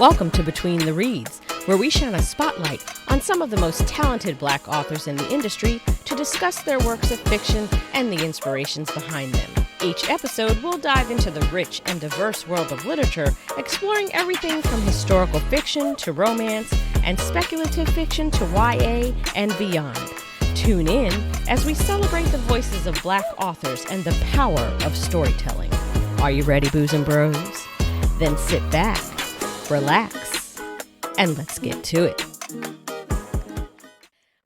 Welcome to Between the Reads, where we shine a spotlight on some of the most talented Black authors in the industry to discuss their works of fiction and the inspirations behind them. Each episode will dive into the rich and diverse world of literature, exploring everything from historical fiction to romance and speculative fiction to YA and beyond. Tune in as we celebrate the voices of Black authors and the power of storytelling. Are you ready, Boos and Bros? Then sit back, relax, and let's get to it.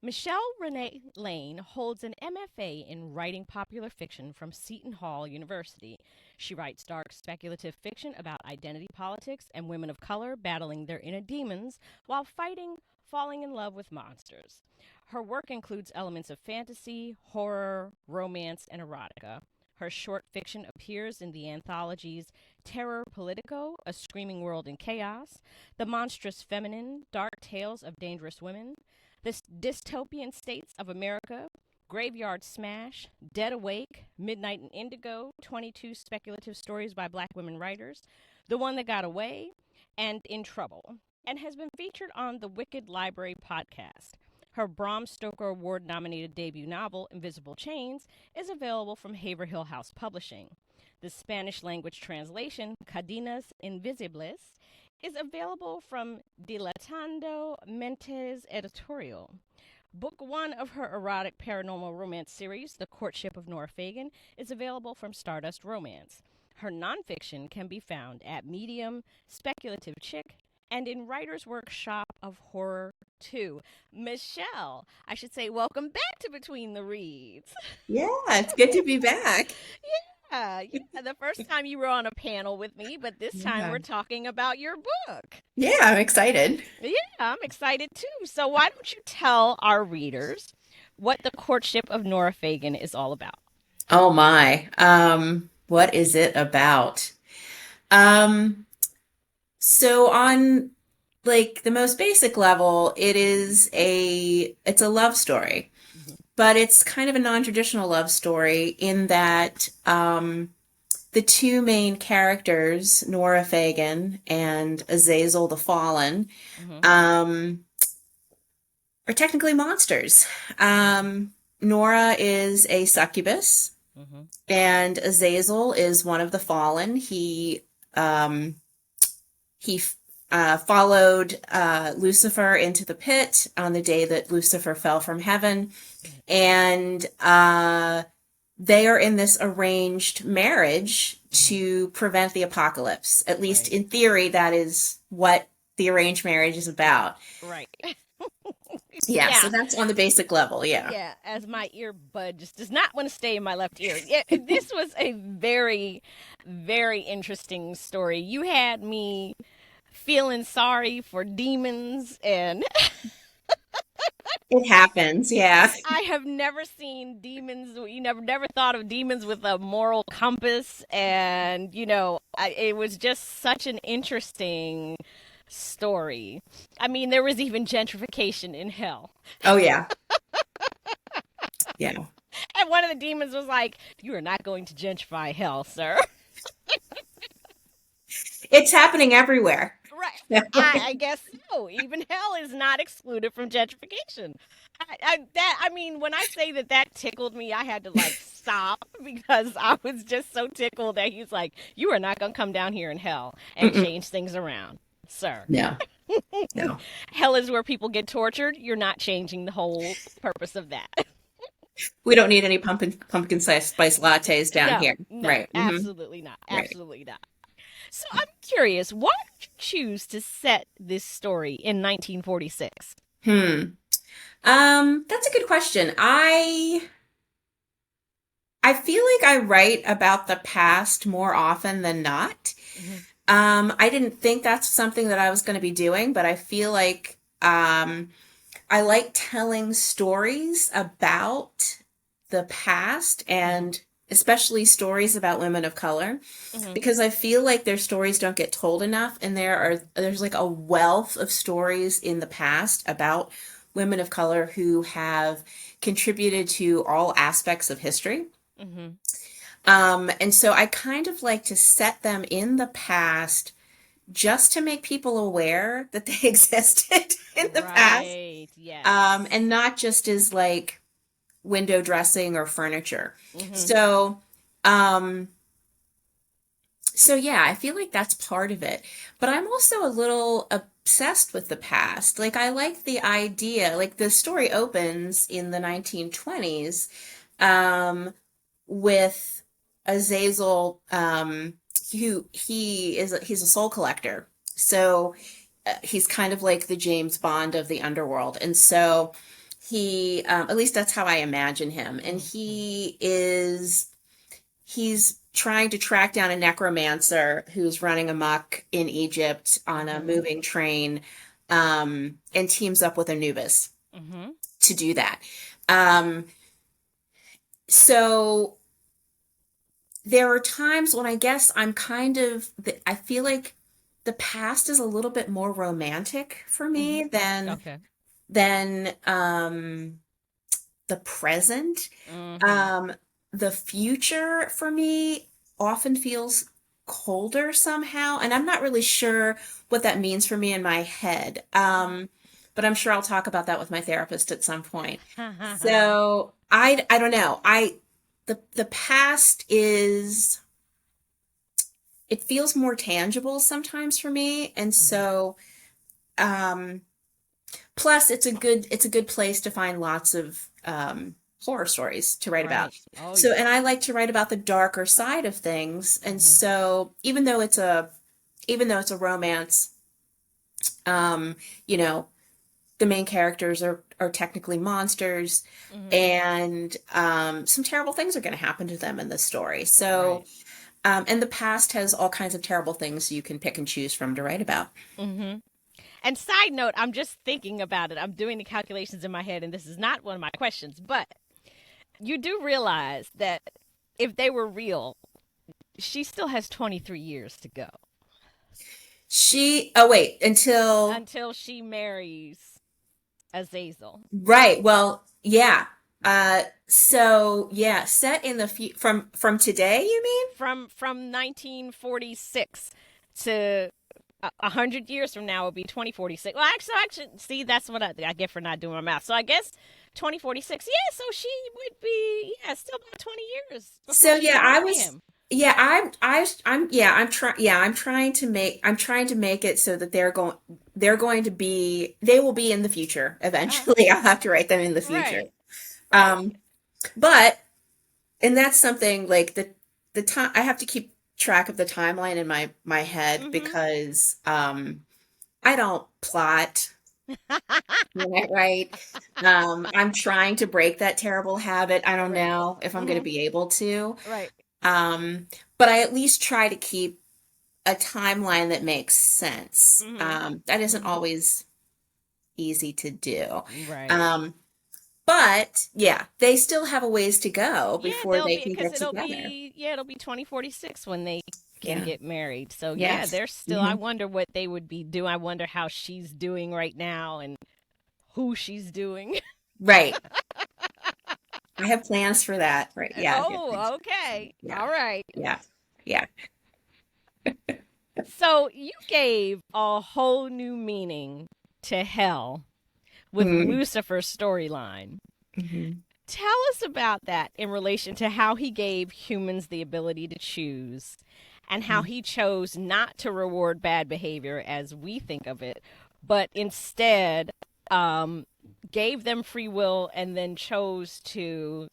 Michelle Renee Lane holds an MFA in writing popular fiction from Seton Hall University. She writes dark speculative fiction about identity politics and women of color battling their inner demons while falling in love with monsters. Her work includes elements of fantasy, horror, romance, and erotica. Her short fiction appears in the anthologies Terror Politico, A Screaming World in Chaos, The Monstrous Feminine, Dark Tales of Dangerous Women, The Dystopian States of America, Graveyard Smash, Dead Awake, Midnight in Indigo, 22 Speculative Stories by Black Women Writers, The One That Got Away, and In Trouble, and has been featured on the Wicked Library podcast. Her Bram Stoker Award-nominated debut novel, Invisible Chains, is available from Haverhill House Publishing. The Spanish-language translation, Cadenas Invisibles, is available from Dilatando Mentes Editorial. Book 1 of her erotic paranormal romance series, The Courtship of Nora Fagan, is available from Stardust Romance. Her nonfiction can be found at Medium, Speculative Chick, and in Writer's Workshop of Horror 2. Michelle, I should say welcome back to Between the Reads. Yeah, it's good to be back. Yeah, the first time you were on a panel with me, but this time we're talking about your book. Yeah, I'm excited. Yeah, I'm excited too. So why don't you tell our readers what The Courtship of Nora Fagan is all about? Oh my. What is it about? So on like the most basic level, it's a love story, but it's kind of a non-traditional love story in that the two main characters, Nora Fagan and Azazel the Fallen, are technically monsters. Nora is a succubus, and Azazel is one of the fallen. He followed Lucifer into the pit on the day that Lucifer fell from heaven. And they are in this arranged marriage to prevent the apocalypse. At least in theory, that is what the arranged marriage is about. Right. Yeah, so that's on the basic level, yeah. Yeah, as my earbud just does not want to stay in my left ear. Yeah, this was a very, very interesting story. You had me feeling sorry for demons, and it happens, yeah. I have never seen demons. You never thought of demons with a moral compass, and it was just such an interesting story. I mean, there was even gentrification in hell. Oh yeah. Yeah. And one of the demons was like, "You are not going to gentrify hell, sir." It's happening everywhere. Right. I guess so. Even hell is not excluded from gentrification. When I say that tickled me, I had to stop because I was just so tickled that he's like, "You are not going to come down here in hell and change things around, sir." No. No. Hell is where people get tortured. You're not changing the whole purpose of that. We don't need any pumpkin spice lattes down here. No, right. Absolutely not. Absolutely not. So I'm curious, why did you choose to set this story in 1946? That's a good question. I feel like I write about the past more often than not. I didn't think that's something that I was going to be doing, but I feel like I like telling stories about the past, and especially stories about women of color, because I feel like their stories don't get told enough, and there's like a wealth of stories in the past about women of color who have contributed to all aspects of history. And so I kind of like to set them in the past just to make people aware that they existed in the past, Right. Yes. and not just as like window dressing or furniture. Hmm. So, um, so yeah, I feel like that's part of it. But I'm also a little obsessed with the past. Like I like the idea, like the story opens in the 1920s, um, with Azazel, he's a soul collector. So he's kind of like the James Bond of the underworld. And so at least that's how I imagine him. And he's trying to track down a necromancer who's running amok in Egypt on a Hmm. moving train, and teams up with Anubis Hmm. to do that. Um, so there are times when I guess I feel like the past is a little bit more romantic for Hmm. me Okay. than the present. Hmm. Um, the future for me often feels colder somehow, and I'm not really sure what that means for me in my head. But I'm sure I'll talk about that with my therapist at some point. So I don't know. The past is it feels more tangible sometimes for me, and Hmm. so um plus it's a good place to find lots of horror stories to write about. Right. Oh, So, yeah. and I like to write about the darker side of things. And Hmm. so even though it's a romance, um, you know, the main characters are technically monsters, Hmm. and some terrible things are going to happen to them in the story. So, Right. and the past has all kinds of terrible things you can pick and choose from to write about. Hmm. And side note, I'm just thinking about it. I'm doing the calculations in my head, and this is not one of my questions, but you do realize that if they were real, she still has 23 years to go Oh wait, until until she marries Azazel. Right. Well, yeah. So yeah, set in the from today, you mean? From 1946 to 100 years from now would be 2046. Well, actually, see, that's what I get for not doing my math. So I guess 2046. Yeah, so she would be still about 20 years before So she yeah, would marry him. yeah, I'm trying to make it so that they will be in the future Uh, eventually. I'll have to write them in the future. right, right. Um, but and that's something like the time I have to keep track of the timeline in my head Mm-hmm. because I don't plot when I write. I'm trying to break that terrible habit. I don't Right. know if I'm going to Mm-hmm. be able to. Right. Um, but I at least try to keep a timeline that makes sense. Mm-hmm. That isn't Mm-hmm. always easy to do. Right. Um, but yeah, they still have a ways to go Yeah, before they'll they be can because get together. it'll be 2046 when they can Yeah. get married. So yeah, Yes. they're still. I Hmm. wonder what they would be doing. I wonder how she's doing right now and who she's doing. Right. I have plans for that. Right. Yeah. I have plans. Oh, okay. Yeah. All right. Yeah. Yeah. So you gave a whole new meaning to hell with Mm-hmm. Lucifer's storyline. Mm-hmm. Tell us about that in relation to how he gave humans the ability to choose and how he chose not to reward bad behavior as we think of it, but instead um, gave them free will and then chose to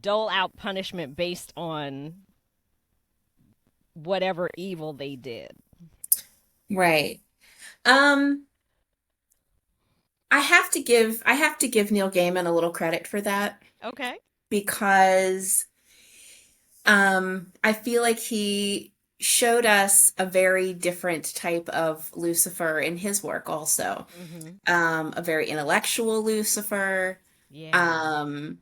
dole out punishment based on whatever evil they did. Right. I have to give Neil Gaiman a little credit for that Okay. because I feel like he showed us a very different type of Lucifer in his work also. Mm-hmm. A very intellectual Lucifer, Yeah. um,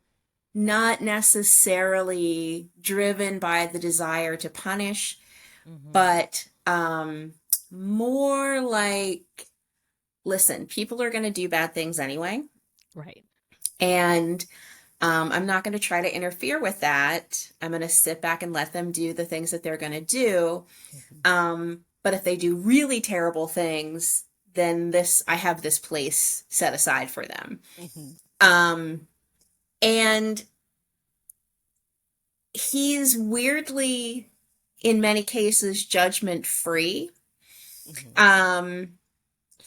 not necessarily driven by the desire to punish, Mm-hmm. but more like, listen, people are going to do bad things anyway, Right. and I'm not going to try to interfere with that. I'm going to sit back and let them do the things that they're going to do. Mm-hmm. Um, But if they do really terrible things, then I have this place set aside for them. Hmm. Um, and he's weirdly, in many cases, judgment free. Hmm. Um,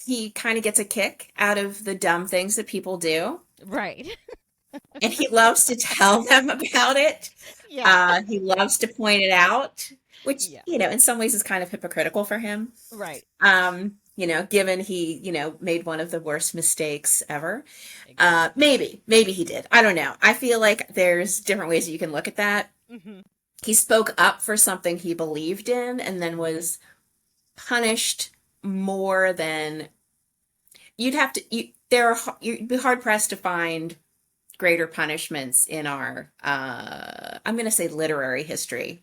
he kind of gets a kick out of the dumb things that people do, Right. and he loves to tell them about it. Yeah. He loves to point it out, which, Yeah. in some ways is kind of hypocritical for him. Right. Given he, made one of the worst mistakes ever. Exactly. Maybe he did. I don't know. I feel like there's different ways that you can look at that. Hmm. He spoke up for something he believed in and then Hmm. was punished more than you'd be hard pressed to find greater punishments in our I'm going to say literary history Hmm.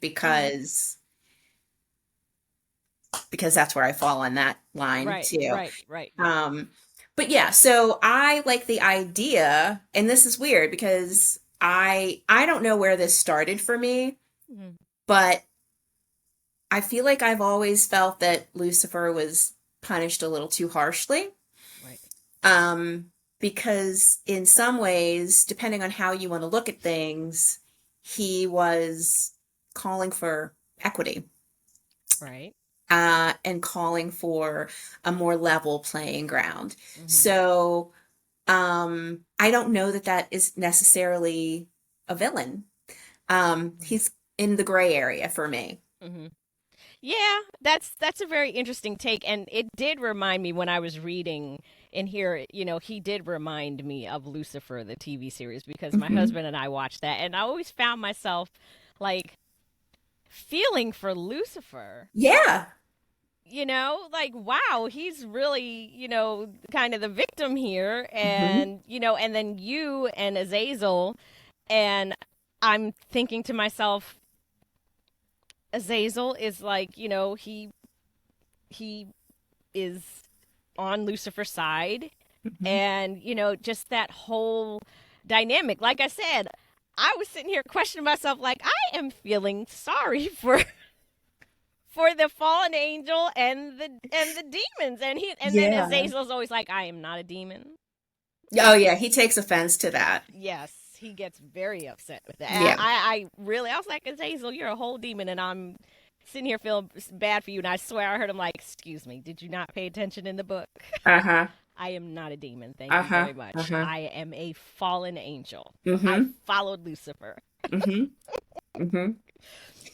because that's where I fall on that line Right. too. Right. Right. Right. Um, but yeah, so I like the idea, and this is weird because I don't know where this started for me, Hmm. but I feel like I've always felt that Lucifer was punished a little too harshly. Right. Um, because in some ways, depending on how you want to look at things, he was calling for equity, Right. and calling for a more level playing ground. Hmm. So, I don't know that that is necessarily a villain. He's in the gray area for me. Hmm. Yeah, that's a very interesting take, and it did remind me when I was reading in here. He did remind me of Lucifer, the TV series, because my Hmm. husband and I watched that, and I always found myself like feeling for Lucifer. Yeah. Like, wow, he's really, kind of the victim here, Hmm. and then you and Azazel, and I'm thinking to myself, Azazel is like, he is on Lucifer's side, Hmm. and just that whole dynamic. Like I said, I was sitting here questioning myself, like I am feeling sorry for the fallen angel and the demons, and then Yeah. Azazel's always like, I am not a demon. Oh yeah, he takes offense to that. Yes, he gets very upset with that. Yeah. I really, I was like, Azazel, you're a whole demon, and I'm sitting here feeling bad for you. And I swear I heard him like, excuse me, did you not pay attention in the book? Uh-huh. I am not a demon. Thank you Uh-huh. very much. Uh-huh. I am a fallen angel. I Mm-hmm. followed Lucifer. Mm-hmm. Mm-hmm.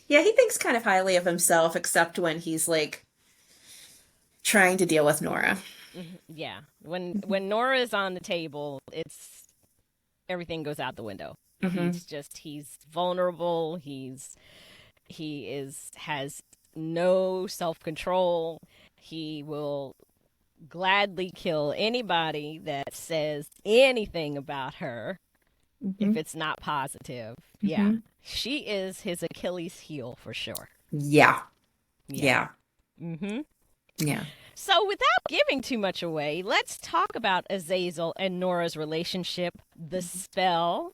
Yeah, he thinks kind of highly of himself, except when he's like trying to deal with Nora. Yeah. When Nora is on the table, it's everything goes out the window. Mm-hmm. He's vulnerable. Has no self-control. He will gladly kill anybody that says anything about her Mm-hmm. if it's not positive. Yeah. Mm-hmm. She is his Achilles heel for sure. Yeah. Yeah. Yeah. Mhm. Yeah. So, without giving too much away, let's talk about Azazel and Nora's relationship, the spell,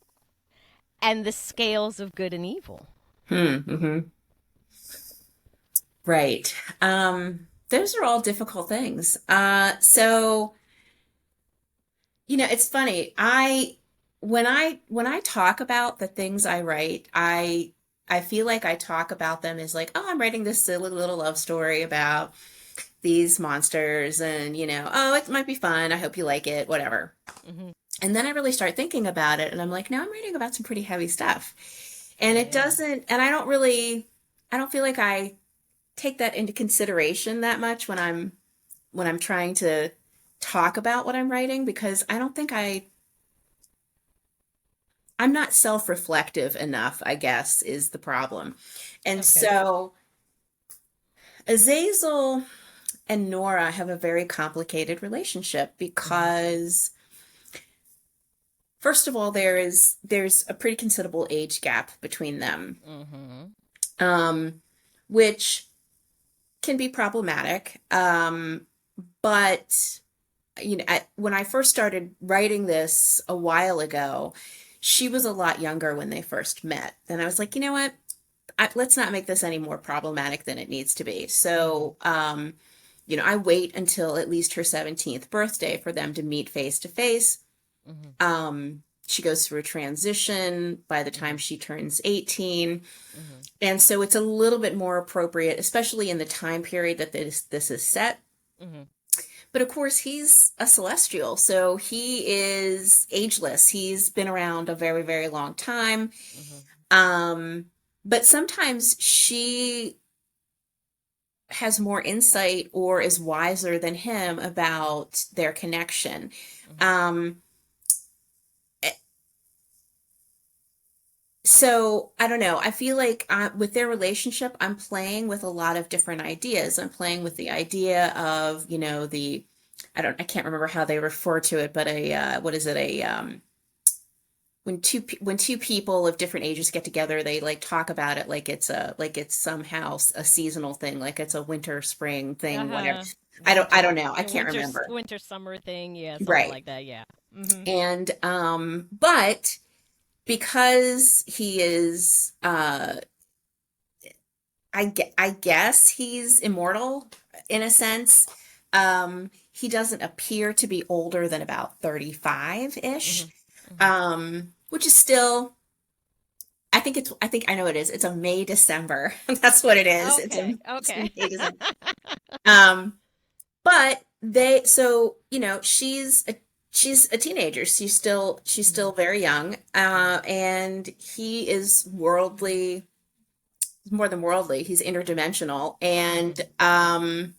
and the scales of good and evil. Mm-hmm. Right. Those are all difficult things. It's funny. When I talk about the things I write, I feel like I talk about them as like, oh, I'm writing this silly little love story about these monsters and, oh, it might be fun. I hope you like it, whatever. Hmm. And then I really start thinking about it and I'm like, no, I'm writing about some pretty heavy stuff. And it Yeah. doesn't, and I don't feel like I take that into consideration that much when I'm trying to talk about what I'm writing because I don't think I'm not self-reflective enough, I guess, is the problem. And Okay. so Azazel and Nora have a very complicated relationship Hmm. because first of all there's a pretty considerable age gap between them. Hmm. Um which can be problematic. But when I first started writing this a while ago, she was a lot younger when they first met. And I was like, you know what? let's not make this any more problematic than it needs to be. So, I wait until at least her 17th birthday for them to meet face to face. Mhm. She goes through a transition by the time Mhm. she turns 18. Mhm. And so it's a little bit more appropriate, especially in the time period that this is set. Mhm. But of course, he's a celestial, so he is ageless. He's been around a very, very long time. Mhm. Um, but sometimes she has more insight or is wiser than him about their connection. Mhm. Um, so I don't know. I feel like with their relationship, I'm playing with a lot of different ideas. I'm playing with the idea of, I can't remember how they refer to it, but what is it? When two people of different ages get together, they like talk about it like it's somehow a seasonal thing, like it's a winter spring thing, whatever. Uh-huh. I Winter, don't know. I can't remember. winter summer thing, yeah, something Right. like that, yeah. Mhm. And but because he is I guess he's immortal in a sense. He doesn't appear to be older than about 35-ish. Mhm. Mhm. Which is still, I think I know it is. It's a May December. That's what it is. Okay. It's a Okay. May December. Um, but she's a teenager. She's still Mhm. very young. Mhm. And he is worldly, more than worldly. He's interdimensional, Mhm.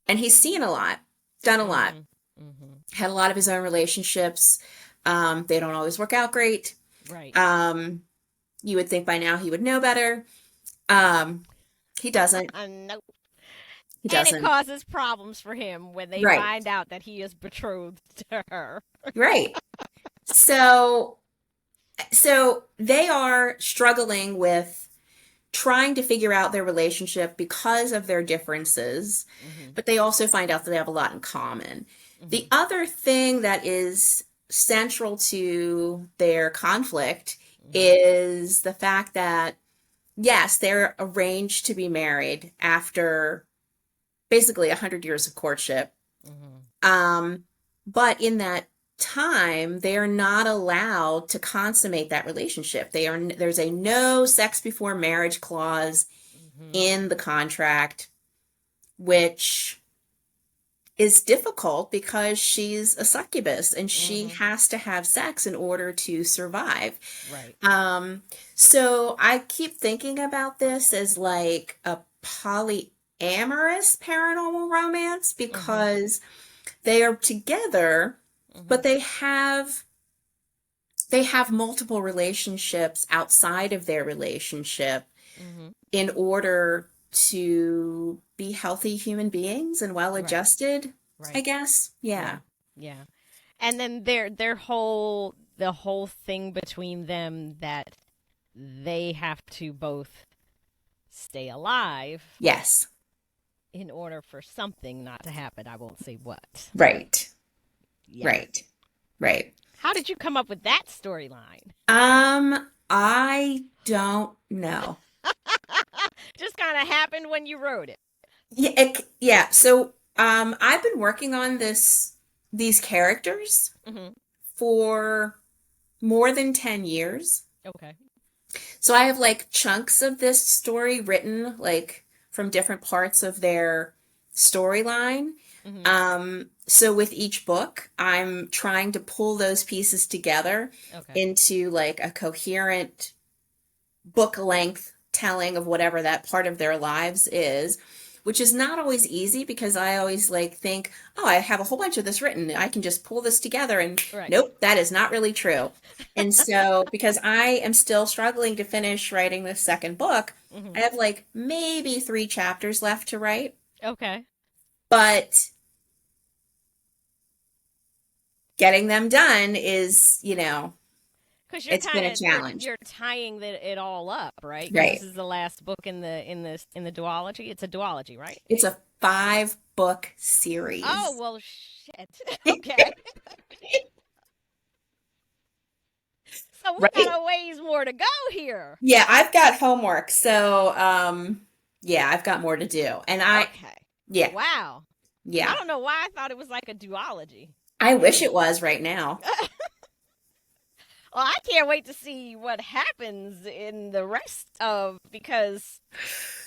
and he's seen a lot, done a lot, Mhm. Mhm. had a lot of his own relationships. They don't always work out great. Right. Um, you would think by now he would know better. Um, he doesn't. No. He And it doesn't. causes problems for him when they Right. find out that he is betrothed to her. Right. So they are struggling with trying to figure out their relationship because of their differences, Mhm. but they also find out that they have a lot in common. The Mhm. other thing that is central to their conflict Mhm. is the fact that, yes, they're arranged to be married after basically 100 years of courtship. Mhm. Um, but in that time, they are not allowed to consummate that relationship. There's a no sex before marriage clause Mhm. in the contract, which is difficult because she's a succubus and she Mhm. has to have sex in order to survive. Right. Um, so I keep thinking about this as like a polyamorous paranormal romance Mhm. because they are together, but Mhm. they have multiple relationships outside of their relationship Mhm. in order to be healthy human beings and well Right. adjusted, I Right. guess. Yeah. Yeah. Yeah. And then their whole the whole thing between them that they have to both stay alive Yes. in order for something not to happen. I won't say what. Right. Yeah. Right. Right. How did you come up with that storyline? I don't know. Just kind of happened when you wrote it. Yeah, yeah. So, I've been working on these characters Hmm. for more than 10 years. Okay. So I have like chunks of this story written like from different parts of their storyline. Hmm. So with each book, I'm trying to pull those pieces together Okay. into like a coherent book length telling of whatever that part of their lives is, which is not always easy because I always like think, oh, I have a whole bunch of this written. I can just pull this together. And Right. nope, that is not really true. And so, because I am still struggling to finish writing the second book, Hmm. I have like maybe 3 chapters left to write. Okay. But getting them done is, Because you're it's been kind a of you're challenge. you're tying it all up, right? Because this Right. is the last book in the duology. It's a duology, right? It's a 5 book Oh series. well, shit. Okay. We Right? got a ways more to go here. Yeah, I've got homework. So, yeah, I've got more to do. And Okay. yeah, Wow. I yeah. don't know why I thought it was like a duology. I wish Hmm. it was right now. Well, I can't wait to see what happens in the rest of because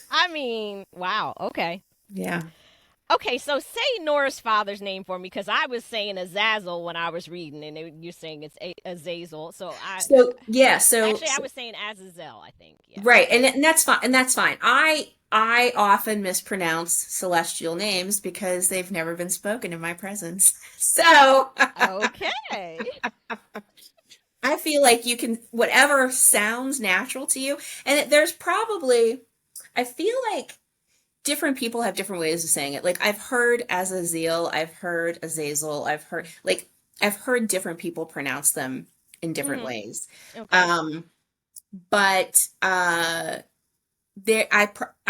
I mean, wow. Okay. Yeah. Okay, so say Nora's father's name for me because I was saying Azazel when I was reading, and you're saying it's Azazel. So So, yeah, actually I was saying Azazel. I think, yeah. right, and that's fine, and that's fine. I often mispronounce celestial names because they've never been spoken in my presence. So, Okay. I feel like you can whatever sounds natural to you, and there's probably I feel like different people have different ways of saying it. Like I've heard Azazel, I've heard Azazel, I've heard different people pronounce them in different Hmm. ways. Okay. Um, but I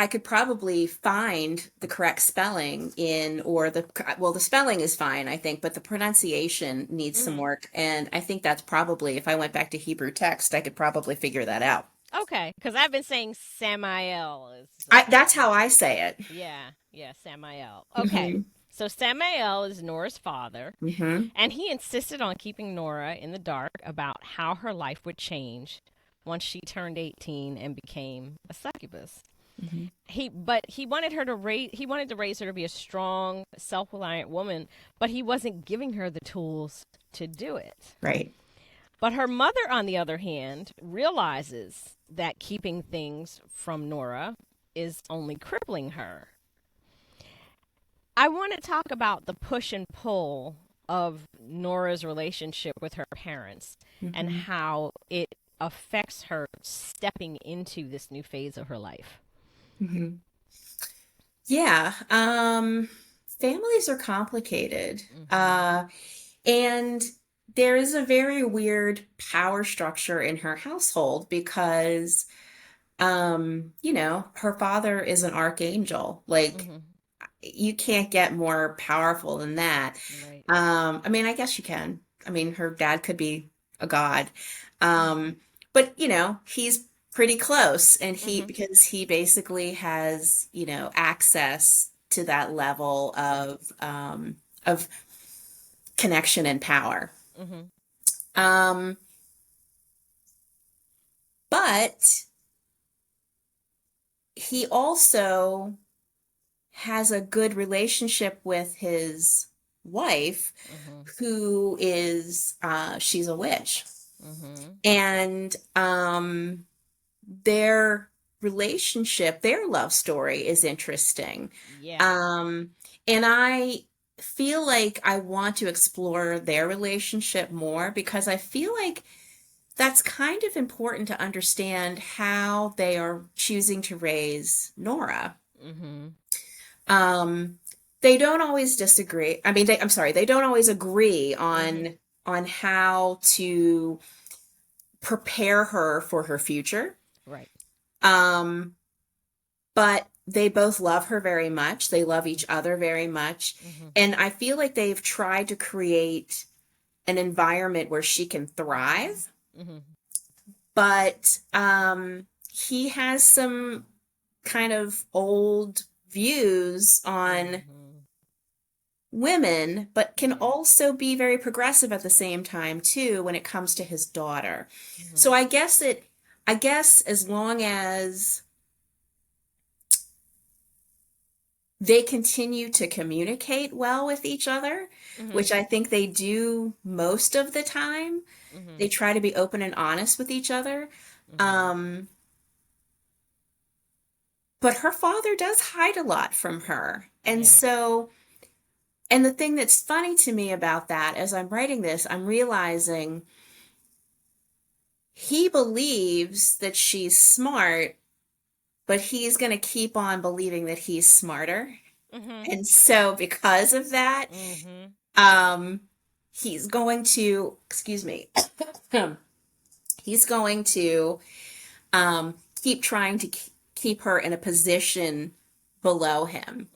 could probably find the correct spelling in or the spelling is fine, I think, but the pronunciation needs some Hmm. work, and I think that's probably if I went back to Hebrew text, I could probably figure that out. Okay, because I've been saying Samael is That's how I say it. yeah, yeah, Samael. Okay, Hmm. so Samael is Nora's father, Hmm. and he insisted on keeping Nora in the dark about how her life would change once she turned 18 and became a succubus. Hmm. But he wanted to raise her to be a strong, self-reliant woman, but he wasn't giving her the tools to do it. Right. But her mother, on the other hand, realizes that keeping things from Nora is only crippling her. I want to talk about the push and pull of Nora's relationship with her parents and Hmm. how it affects her stepping into this new phase of her life. Hmm. Yeah. Families are complicated. Hmm. And there is a very weird power structure in her household because, her father is an archangel. Like, Hmm. you can't get more powerful than that. Right. I mean, I guess you can. I mean, her dad could be a god. Hmm. Um, but, he's pretty close and Hmm. because he basically has, access to that level Right. of connection and power. Hmm. Um, but he also has a good relationship with his wife, Hmm. who is she's a witch. Hmm. And their relationship, their love story is interesting. Yeah. Um, and I feel like I want to explore their relationship more because I feel like that's kind of important to understand how they are choosing to raise Nora. Hmm. Um, they don't always disagree. I mean, I'm sorry, they don't always agree Hmm. on how to prepare her for her future. Right. Um, but they both love her very much. They love each other very much. Hmm. And I feel like they've tried to create an environment where she can thrive. Hmm. But he has some kind of old views on Hmm. women, but can Right. also be very progressive at the same time too when it comes to his daughter. Hmm. So I guess as long as they continue to communicate well with each other, Hmm. which I think they do most of the time, Hmm. they try to be open and honest with each other. Hmm. Um, but her father does hide a lot from her. Yeah. And the thing that's funny to me about that, as I'm writing this, I'm realizing he believes that she's smart, but he's going to keep on believing that he's smarter. Hmm. And so because of that, Hmm. um, he's going to, excuse me, he's going to keep trying to keep her in a position below him.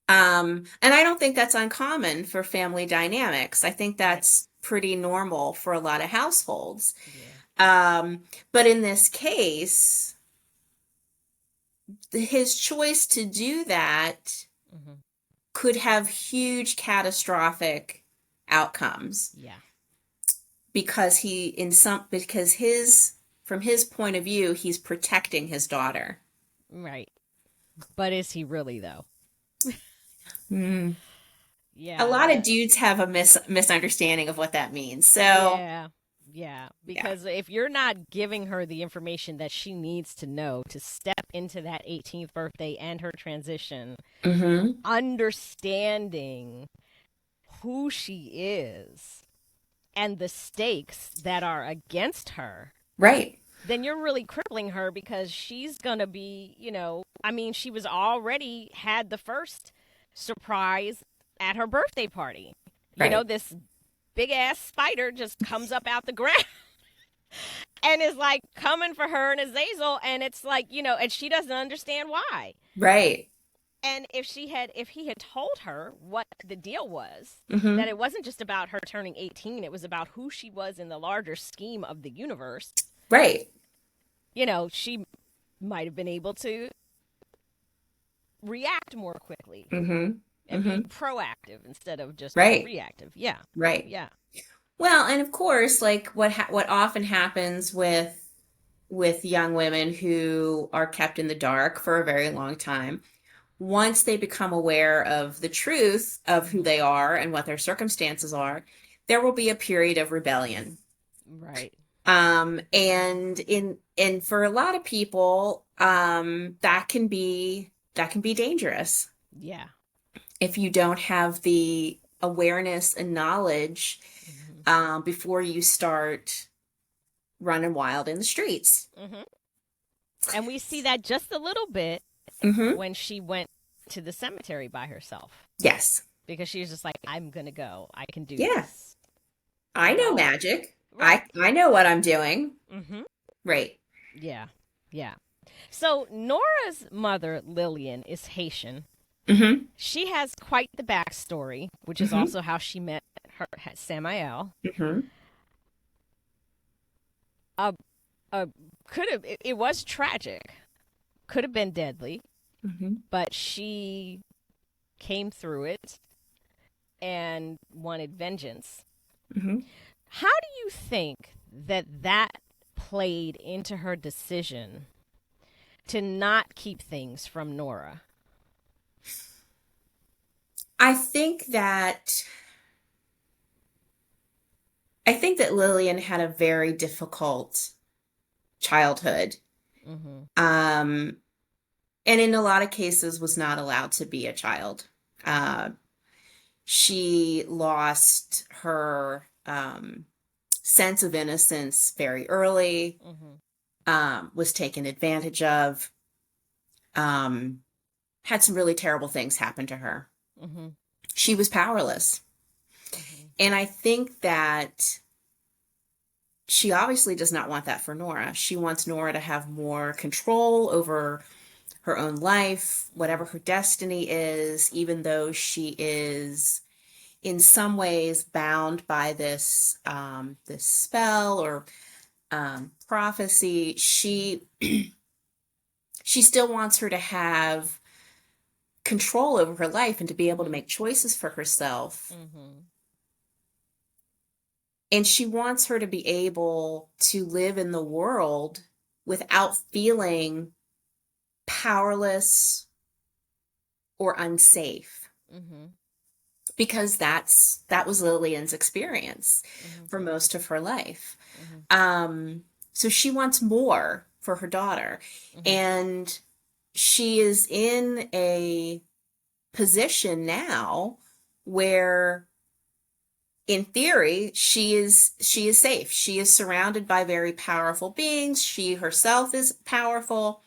And I don't think that's uncommon for family dynamics. I think Right. pretty normal for a lot of households. Yeah. But in this case, his choice to do that Hmm. could have huge catastrophic outcomes Yeah. because because his from his point of view, he's protecting his daughter. Right. But is he really though? Mm. A Yeah. lot of dudes have a misunderstanding of what that means. So, Yeah. Yeah. yeah. Because if you're not giving her the information that she needs to know to step into that 18th birthday and her transition, Mm-hmm. understanding who she is and the stakes that are against her, Right. then you're really crippling her because she's going to be, I mean, she was already had the first surprise at her birthday party. Right. This big ass spider just comes up out the ground and is like coming for her and Azazel. And it's like, and she doesn't understand why. Right. And if he had told her what the deal was, Mm-hmm. that it wasn't just about her turning 18, it was about who she was in the larger scheme of the universe, Right. she might have been able to react more quickly Mm-hmm. and be Mm-hmm. proactive instead of just being Right. reactive. Yeah. Right. Yeah. Well, and of course, like what often happens with young women who are kept in the dark for a very long time, once they become aware of the truth of who they are and what their circumstances are, there will be a period of rebellion. Right. And for a lot of people, that can be dangerous Yeah. if you don't have the awareness and knowledge Hmm. before you start running wild in the streets. Hmm. And we see that just a little bit Mm-hmm. when she went to the cemetery by herself Yes. because she was just like, I'm going to go. I can do Yeah. this. I know magic. Right. I know what I'm doing. Hmm. Right. Yeah. Yeah. So Nora's mother, Lillian, is Haitian. Mm-hmm. She has quite the backstory, which is Mm-hmm. also how she met her Samael. Mm-hmm. Uh, could have it was tragic, could have been deadly, Mm-hmm. but she came through it and wanted vengeance. Mm-hmm. How do you think that played into her decision to not keep things from Nora? I think that I think that Lillian had a very difficult childhood. Mm-hmm. Um, and in a lot of cases was not allowed to be a child. Uh, she lost her sense of innocence very early, Mm-hmm. was taken advantage of, um, had some really terrible things happen to her. Mm-hmm. She was powerless. Mm-hmm. And I think that she obviously does not want that for Nora. She wants Nora to have more control over her own life, whatever her destiny is, even though she is in some ways bound by this spell or prophecy. She still wants her to have control over her life and to be able to make choices for herself. Mm-hmm. And she wants her to be able to live in the world without feeling powerless or unsafe. Mm-hmm. Because that was Lillian's experience Mm-hmm. for most of her life. Mm-hmm. So she wants more for her daughter. Mm-hmm. And she is in a position now where in theory she is safe. She is surrounded by very powerful beings. She herself is powerful.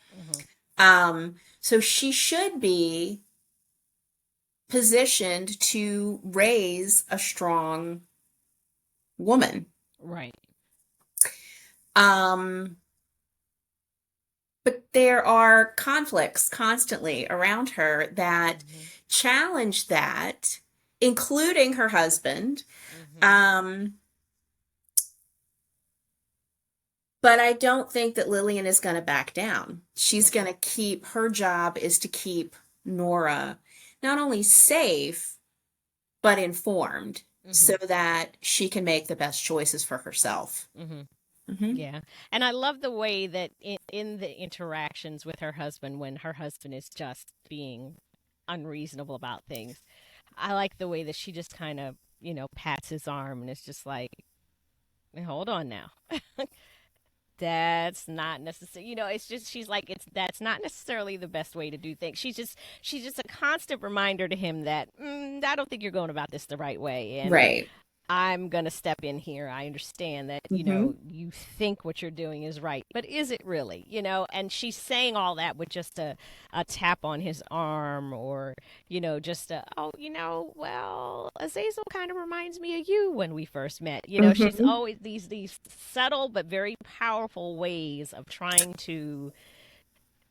So she should be positioned to raise a strong woman. Right. Um, but there are conflicts constantly around her that challenge that, including her husband. Mm-hmm. But I don't think that Lillian is going to back down. She's going Mm-mm. to keep, her job is to keep Nora not only safe, but informed Mm-hmm. so that she can make the best choices for herself. Mm-hmm. Hmm. Yeah. And I love the way that in the interactions with her husband, when her husband is just being unreasonable about things, I like the way that she just kind of, pats his arm and it's just like, hold on now. That's not necessary. It's just she's like it's that's not necessarily the best way to do things. She's just a constant reminder to him that I don't think you're going about this the right way, and Right. I'm going to step in here. I understand that, Hmm. you think what you're doing is right, but is it really? And she's saying all that with just a tap on his arm or, just oh, well, Azazel kind of reminds me of you when we first met. She's Hmm. always these subtle but very powerful ways of trying to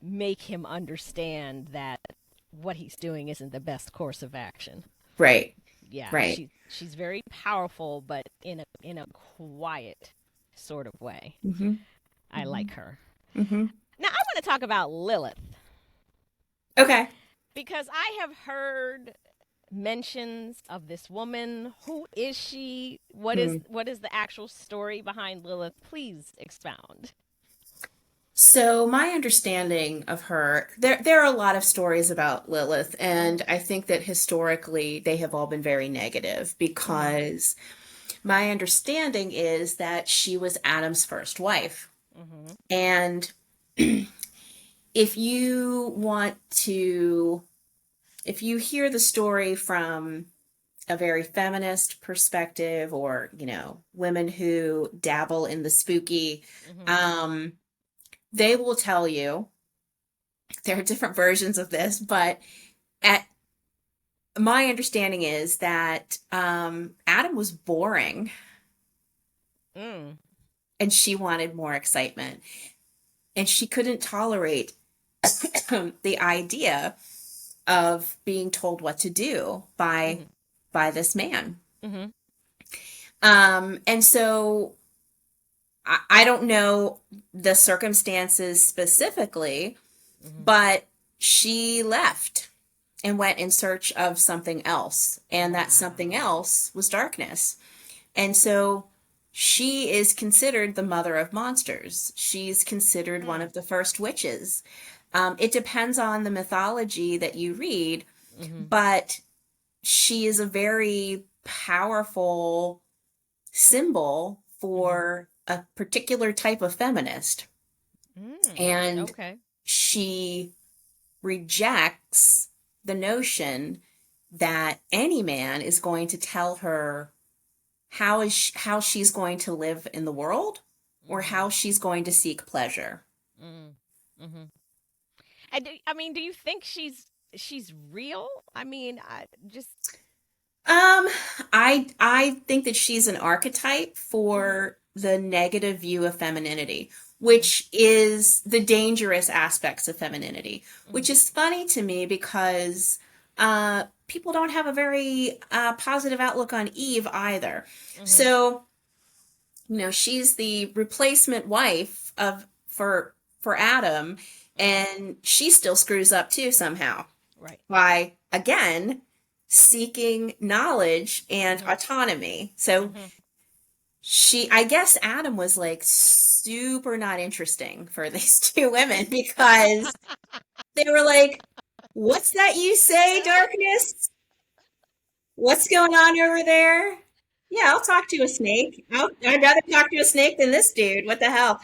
make him understand that what he's doing isn't the best course of action. Right. Yeah, Right. she's very powerful, but in a quiet sort of way. Hmm. I like her. Hmm. Now I want to talk about Lilith Okay. because I have heard mentions of this woman. Who is she? What is Hmm. what is the actual story behind Lilith? Please expound. So my understanding of her, there are a lot of stories about Lilith, and I think that historically they have all been very negative Mhm. because my understanding is that she was Adam's first wife. Mhm. And if you want to, if you hear the story from a very feminist perspective or, women who dabble in the spooky, Mhm. um, they will tell you there are different versions of this, but at my understanding is that Adam was boring Mm. and she wanted more excitement. And she couldn't tolerate the idea of being told what to do Mhm. by this man. Mhm. And so I don't know the circumstances specifically, Mhm. but she left and went in search of something else. And that something Wow. else was darkness. And so she is considered the mother of monsters. She's considered one Mm. of the first witches. It depends on the mythology that you read, Mhm. but she is a very powerful symbol Mhm. for a particular type of feminist. Mm. And Okay. she rejects the notion that any man is going to tell her how she's going to live in the world or Mhm. how she's going to seek pleasure. Mm. Mhm. I mean, do you think she's real? I mean, I just Um, I think that she's an archetype Mhm. for the negative view of femininity, Mhm. which is the dangerous aspects of femininity, which Mhm. is funny to me because people don't have a very positive outlook on Eve either. Mhm. So, she's the replacement wife of for Adam, Mhm. and she still screws up too somehow Right. by, again, seeking knowledge and Mhm. autonomy. So Mhm. I guess Adam was like super not interesting for these two women because they were like, what's that you say, darkness? What's going on over there? Yeah, I'll talk to a snake. I'd rather talk to a snake than this dude. What the hell?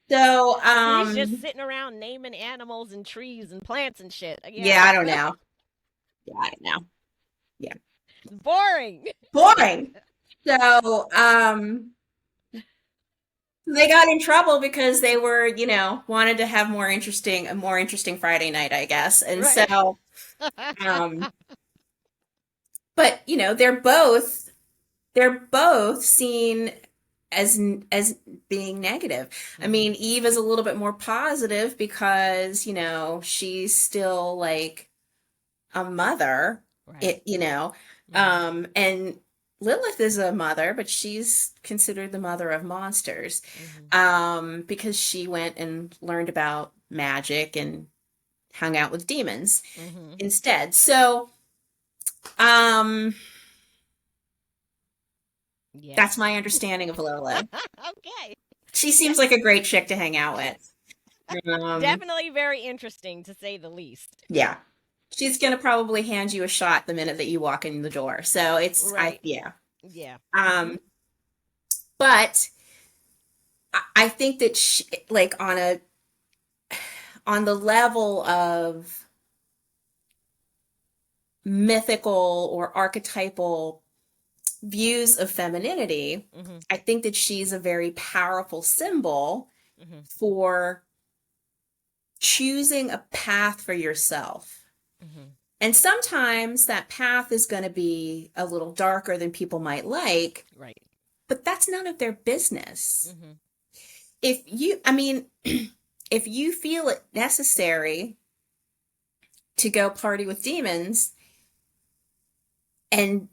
So, He's just sitting around naming animals and trees and plants and shit. yeah, Yeah. I don't know. Yeah, I don't know. Yeah. Boring. Boring. So, they got in trouble because they were, wanted to have a more interesting Friday night, I guess. And Right. so, um, but they're both seen as being negative. I Mhm. mean, Eve is a little bit more positive because, she's still like a mother. Right. It, Mhm. and Lilith is a mother, but she's considered the mother of monsters, Mm-hmm. because she went and learned about magic and hung out with demons Mm-hmm. instead. So, um, Yeah. that's my understanding of Lilith. Okay. She Yeah. seems like a great chick to hang out with. Um, Definitely very interesting to say the least. yeah. She's gonna probably hand you a shot the minute that you walk in the door. So Right. yeah. Yeah. Mm-hmm. Um, but I think that like on the level of mythical or archetypal views of femininity, Mm-hmm. I think that she's a very powerful symbol Mm-hmm. for choosing a path for yourself. Mm-hmm. And sometimes that path is going to be a little darker than people might like, Right. but that's none of their business. Mm-hmm. I mean, if you feel it necessary to go party with demons and,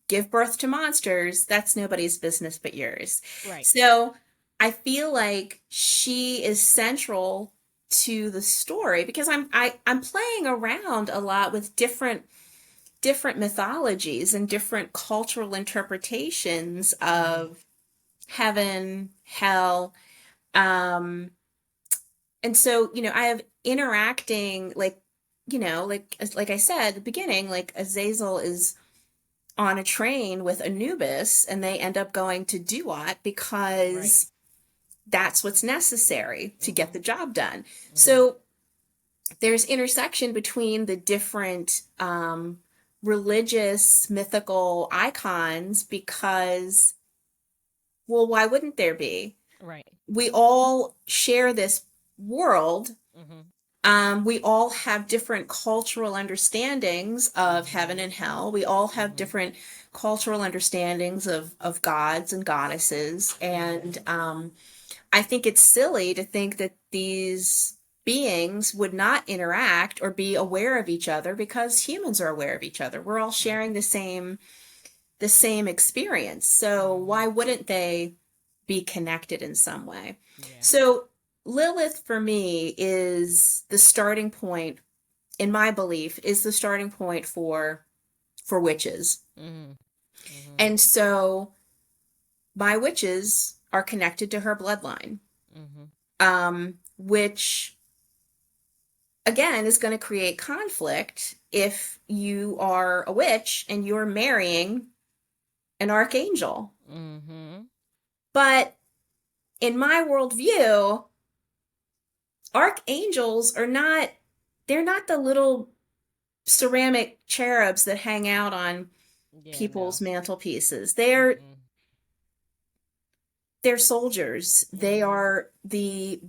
give birth to monsters, that's nobody's business but yours. Right. So I feel like she is central to the story because I'm playing around a lot with different mythologies and different cultural interpretations Mm-hmm. of heaven, hell. Um, and so, I have interacting like I said at the beginning, like Azazel is on a train with Anubis and they end up going to Duat Right. because that's what's necessary to get Mm-hmm. the job done. Mm-hmm. So there's intersection between the different religious mythical icons because, well, why wouldn't there be? Right. We all share this world. Mm-hmm. We all have different cultural understandings of Mm-hmm. heaven and hell. We all have Mm-hmm. different cultural understandings of gods and goddesses. Mm-hmm. And I think it's silly to think that these beings would not interact or be aware of each other because humans are aware of each other. We're all Right. sharing the same experience. So Mm-hmm. why wouldn't they be connected in some way? Yeah. So Lilith for me is the starting point, in my belief, is the starting point for witches. Mm-hmm. Mm-hmm. And so my witches are connected to her bloodline, Mm-hmm. which again is going to create conflict if you are a witch and you're marrying an archangel. Mm-hmm. But in my worldview, archangels they're not the little ceramic cherubs that hang out on Yeah. No. people's mantelpieces. They're Mm-mm. they're soldiers. They Mm-hmm. are the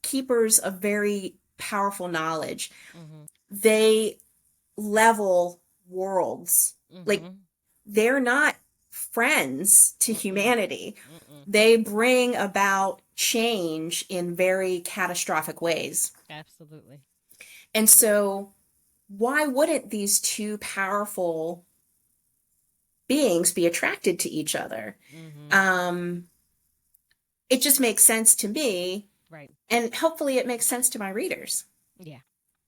keepers of very powerful knowledge. Mm-hmm. They level worlds. Like Mm-hmm. they're not friends to Mm-mm. humanity. Mm-mm. They bring about change in very catastrophic ways. Absolutely. And so why wouldn't these two powerful beings be attracted to each other? Mm-hmm. Um, it just makes sense to me, Right. and hopefully it makes sense to my readers. Yeah.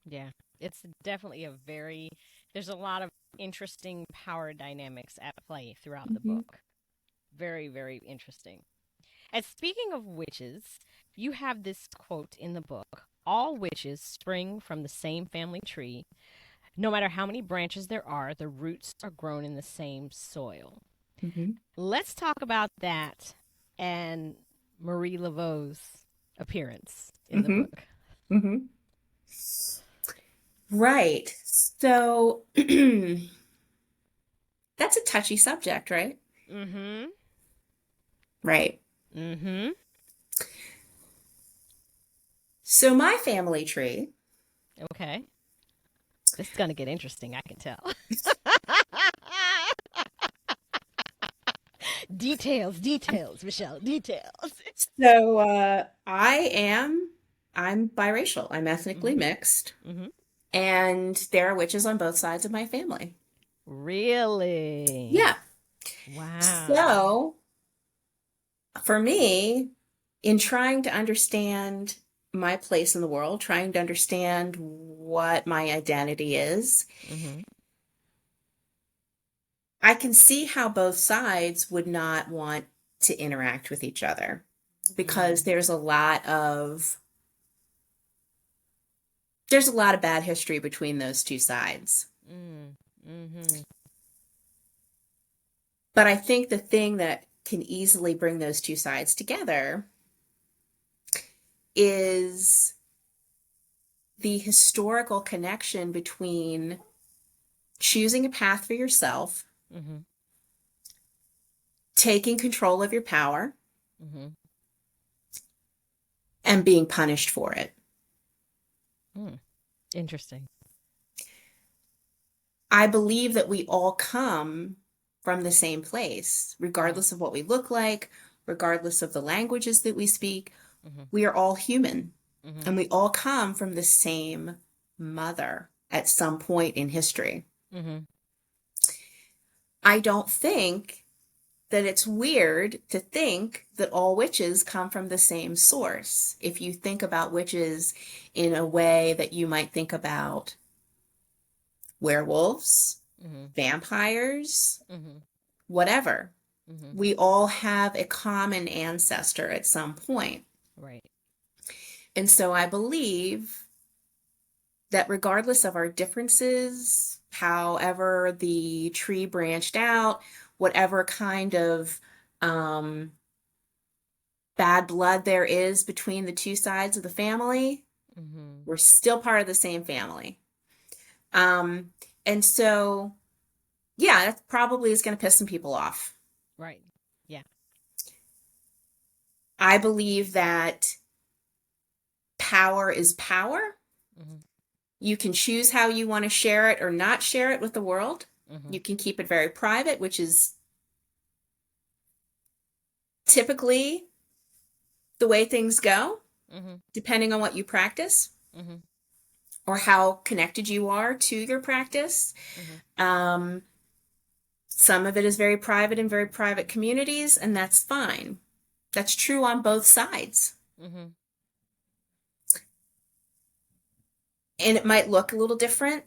Yeah. It's definitely there's a lot of interesting power dynamics at play throughout the Mhm. book. Very, very interesting. And speaking of witches, you have this quote in the book: all witches spring from the same family tree. No matter how many branches there are, the roots are grown in the same soil. Mhm. Let's talk about that and Marie Laveau's appearance in the Mhm. book. Mhm. Right. So that's a touchy subject, right? Mm-hmm. Right. Mm-hmm. So my family tree, Okay. This is gonna get interesting, I can tell. Details, details, Michelle, details. so I'm biracial. I'm ethnically Mm-hmm. mixed, Mm-hmm. and there are witches on both sides of my family. Really? Yeah. Wow. So for me, in trying to understand my place in the world, trying to understand what my identity is, Mm-hmm. I can see how both sides would not want to interact with each other because Mm. there's a lot of bad history between those two sides. Mm. Mm-hmm. But I think the thing that can easily bring those two sides together is the historical connection between choosing a path for yourself, Mm-hmm. taking control of your power, Mm-hmm. and being punished for it. Mm. Interesting. I believe that we all come from the same place, Mm-hmm. regardless of what we look like, regardless of the languages that we speak. Mm-hmm. We are all human, Mm-hmm. and we all come from the same mother at some point in history. Mm-hmm. I don't think that it's weird to think that all witches come from the same source. If you think about witches in a way that you might think about werewolves, Mm-hmm. vampires, Mm-hmm. whatever, Mm-hmm. we all have a common ancestor at some point. Right. And so I believe that regardless of our differences, however the tree branched out, whatever kind of um, bad blood there is between the two sides of the family, Mm-hmm. we're still part of the same family. Um, and so, yeah, that probably is going to piss some people off. Right. Yeah. I believe that power is power. Mm-hmm. You can choose how you want to share it or not share it with the world. Mm-hmm. You can keep it very private, which is typically the way things go, Mm-hmm. depending on what you practice Mm-hmm. or how connected you are to your practice. Mm-hmm. Um, some of it is very private in very private communities, and that's fine. That's true on both sides. Mm-hmm. And it might look a little different,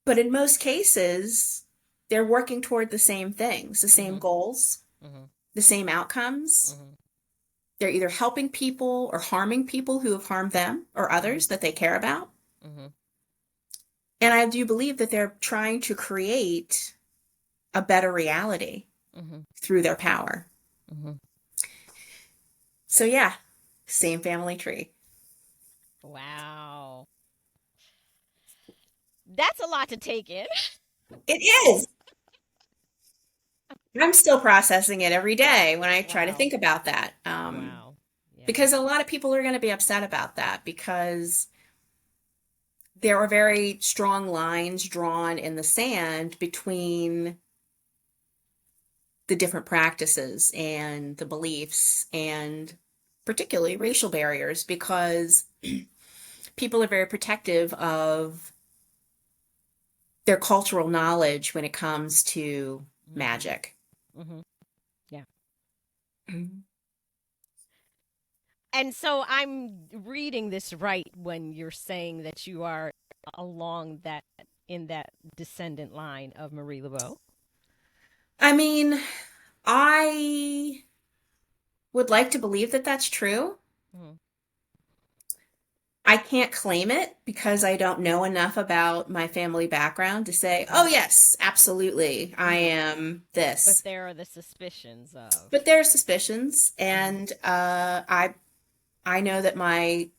but in most cases, they're working toward the same things, the same Mm-hmm. goals, Mm-hmm. the same outcomes. Mm-hmm. They're either helping people or harming people who have harmed them or Mm-hmm. others that they care about. Mm-hmm. And I do believe that they're trying to create a better reality Mm-hmm. through their power. Mm-hmm. So, yeah, same family tree. Wow. That's a lot to take in. It is. I'm still processing it every day when I try to Wow. think about that. Wow. Yeah. Because a lot of people are going to be upset about that because there are very strong lines drawn in the sand between the different practices and the beliefs and particularly racial barriers because people are very protective of their cultural knowledge when it comes to Mm-hmm. magic. Mm-hmm. Yeah. Mhm. And so I'm reading this right when you're saying that you are along that in that descendant line of Marie Laveau. I mean, I would like to believe that that's true. Mm-hmm. I can't claim it because I don't know enough about my family background to say, oh, Mm-hmm. yes, absolutely, I Mm-hmm. am But this. there are the suspicions of. But there are suspicions, Mm-hmm. and I know that my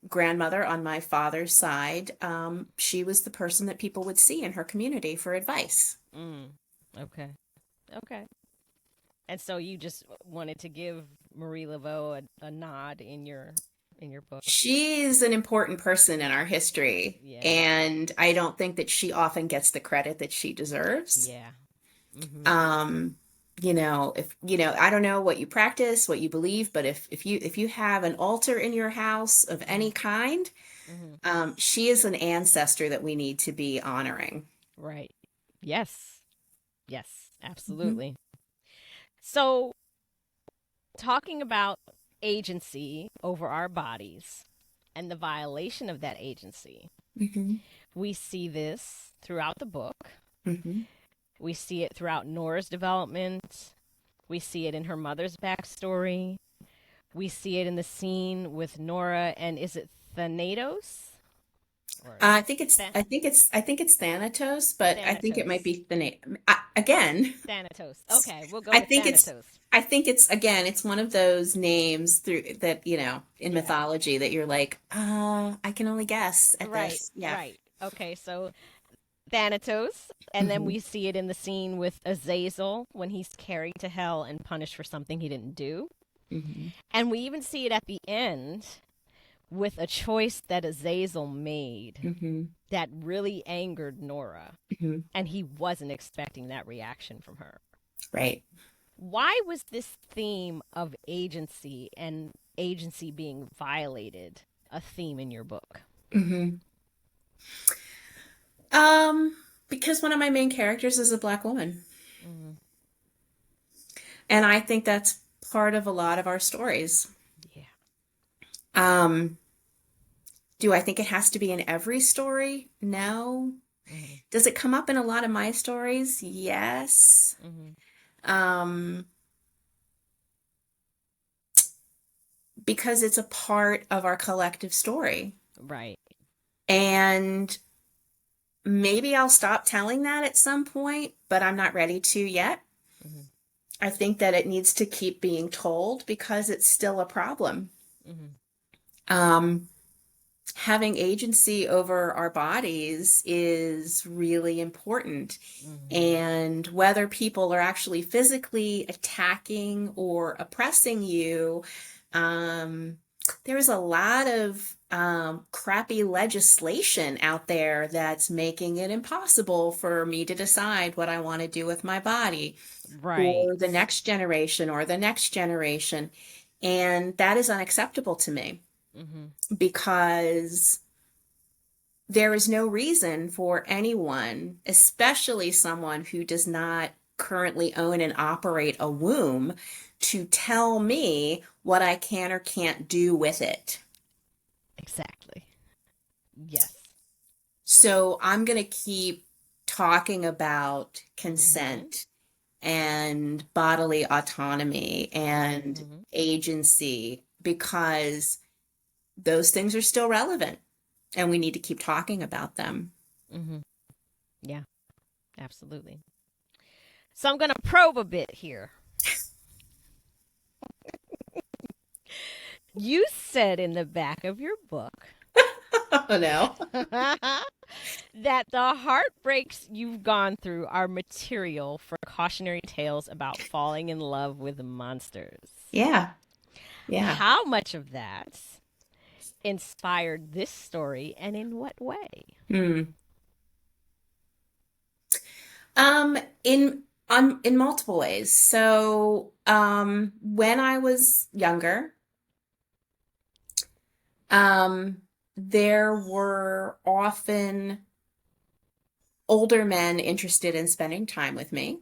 grandmother on my father's side, she was the person that people would see in her community for advice. Mm. Okay. Okay. And so you just wanted to give Marie Laveau a nod in your book. She's an important person in our history, Yeah. and I don't think that she often gets the credit that she deserves. Yeah. Mm-hmm. Um, if I don't know what you practice, what you believe, but if you have an altar in your house of Mm-hmm. any kind, Mm-hmm. she is an ancestor that we need to be honoring. Right. Yes. Yes, Hmm. absolutely. So, talking about agency over our bodies and the violation of that agency, Hmm. we see this throughout the book. Hmm. We see it throughout Nora's development. We see it in her mother's backstory. We see it in the scene with Nora and is it Thanatos or Th- I think it's Thanatos, but I think it might Thanatos? be the name. Again, Thanatos. Okay, we'll go I with think it's Thanatos. I think it's again, it's one of those names through that, in Yeah. mythology that you're like, I can only guess at Right, this. Yeah. right. Okay, so Thanatos, and then Hmm. we see it in the scene with Azazel when he's carried to hell and punished for something he didn't do. Hmm. And we even see it at the end with a choice that Azazel made Hmm. that really angered Nora, Hmm. and he wasn't expecting that reaction from her. Right. Why was this theme of agency and agency being violated a theme in your book? Hmm. Um, because one of my main characters is a black woman. Mm, And I think that's part of a lot of our stories. yeah. Um, do I think it has to be in every story? No. Hmm. Does it come up in a lot of my stories? Yes. Hmm. Um, because it's a part of our collective story. Right. And maybe I'll stop telling that at some point, but I'm not ready to yet. Hmm. I think that it needs to keep being told because it's still a problem. Hmm. Um, Having agency over our bodies is really important. Hmm. And whether people are actually physically attacking or oppressing you, um, there's a lot of crappy legislation out there that's making it impossible for me to decide what I want to do with my body Right. or the next generation or the next generation. And that is unacceptable to me Hmm. because there is no reason for anyone, especially someone who does not currently own and operate a womb, to tell me what I can or can't do with it. Exactly. Yes. So I'm going to keep talking about Hmm. consent and bodily autonomy and Hmm. agency because those things are still relevant and we need to keep talking about them. Hmm. Yeah, absolutely. So I'm going to probe a bit here. You said in the back of your book Oh no. that the heartbreaks you've gone through are material for cautionary tales about falling in love with monsters. Yeah. Yeah. How much of that inspired this story and in what way? Hmm. Um, in in multiple ways. So, when I was younger, um, there were often older men interested in spending time with me.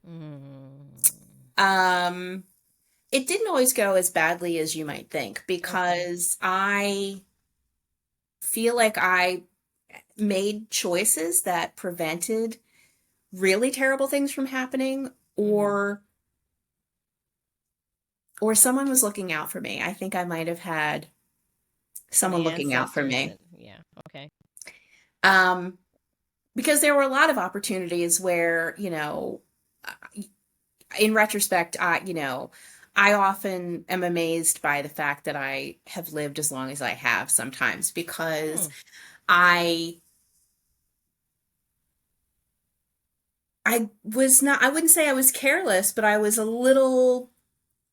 Mm, Um, it didn't always go as badly as you might think okay. because I feel like I made choices that prevented really terrible things from happening Hmm. or someone was looking out for me. I think I might have had Some someone looking out for ancestors me. and yeah, okay. Um, because there were a lot of opportunities where, in retrospect, I often am amazed by the fact that I have lived as long as I have sometimes because Hmm. I I wouldn't say I was careless, but I was a little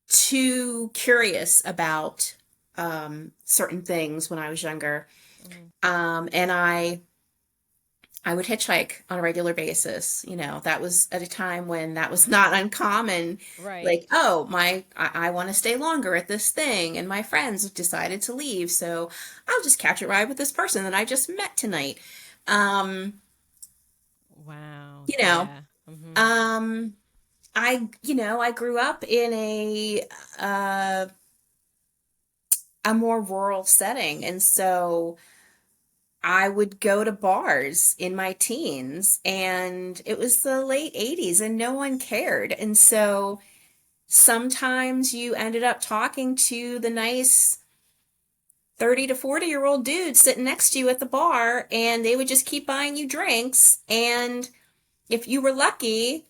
too curious about certain things when I was younger. Hmm. And I would hitchhike on a regular basis. That was at a time when that was not uncommon. Right. Like, oh, I want to stay longer at this thing, and my friends have decided to leave, so I'll just catch a ride with this person that I just met tonight. Um, Wow. You know, Yeah. Mm-hmm. um, I grew up in uh, a more rural setting, and so I would go to bars in my teens, and it was the late 80s, and no one cared. And so sometimes you ended up talking to the nice 30 to 40-year-old dude sitting next to you at the bar, and they would just keep buying you drinks. And if you were lucky,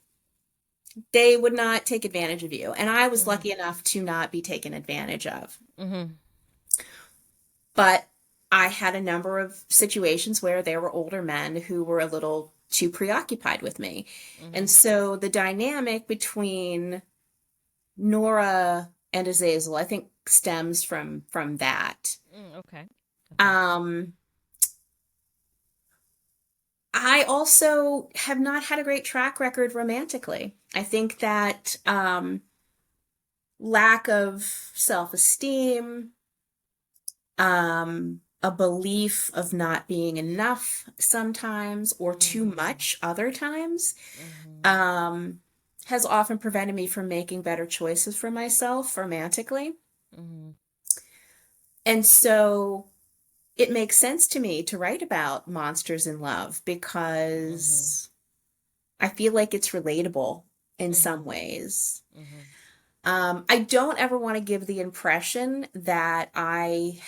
they would not take advantage of you. And I was Mm-hmm. lucky enough to not be taken advantage of. Mm-hmm. But I had a number of situations where there were older men who were a little too preoccupied with me. And Mm-hmm. so the dynamic between Nora and Azazel, I think, stems from that. Okay. Okay. Um, I also have not had a great track record romantically. I think that lack of self-esteem, a belief of not being enough sometimes or too Mm-hmm. much other times, Mm-hmm. um, has often prevented me from making better choices for myself romantically. Mm-hmm. And so it makes sense to me to write about monsters in love Mm-hmm. because I feel like it's relatable in Mm-hmm. some ways. Mm-hmm. I don't ever want to give the impression that I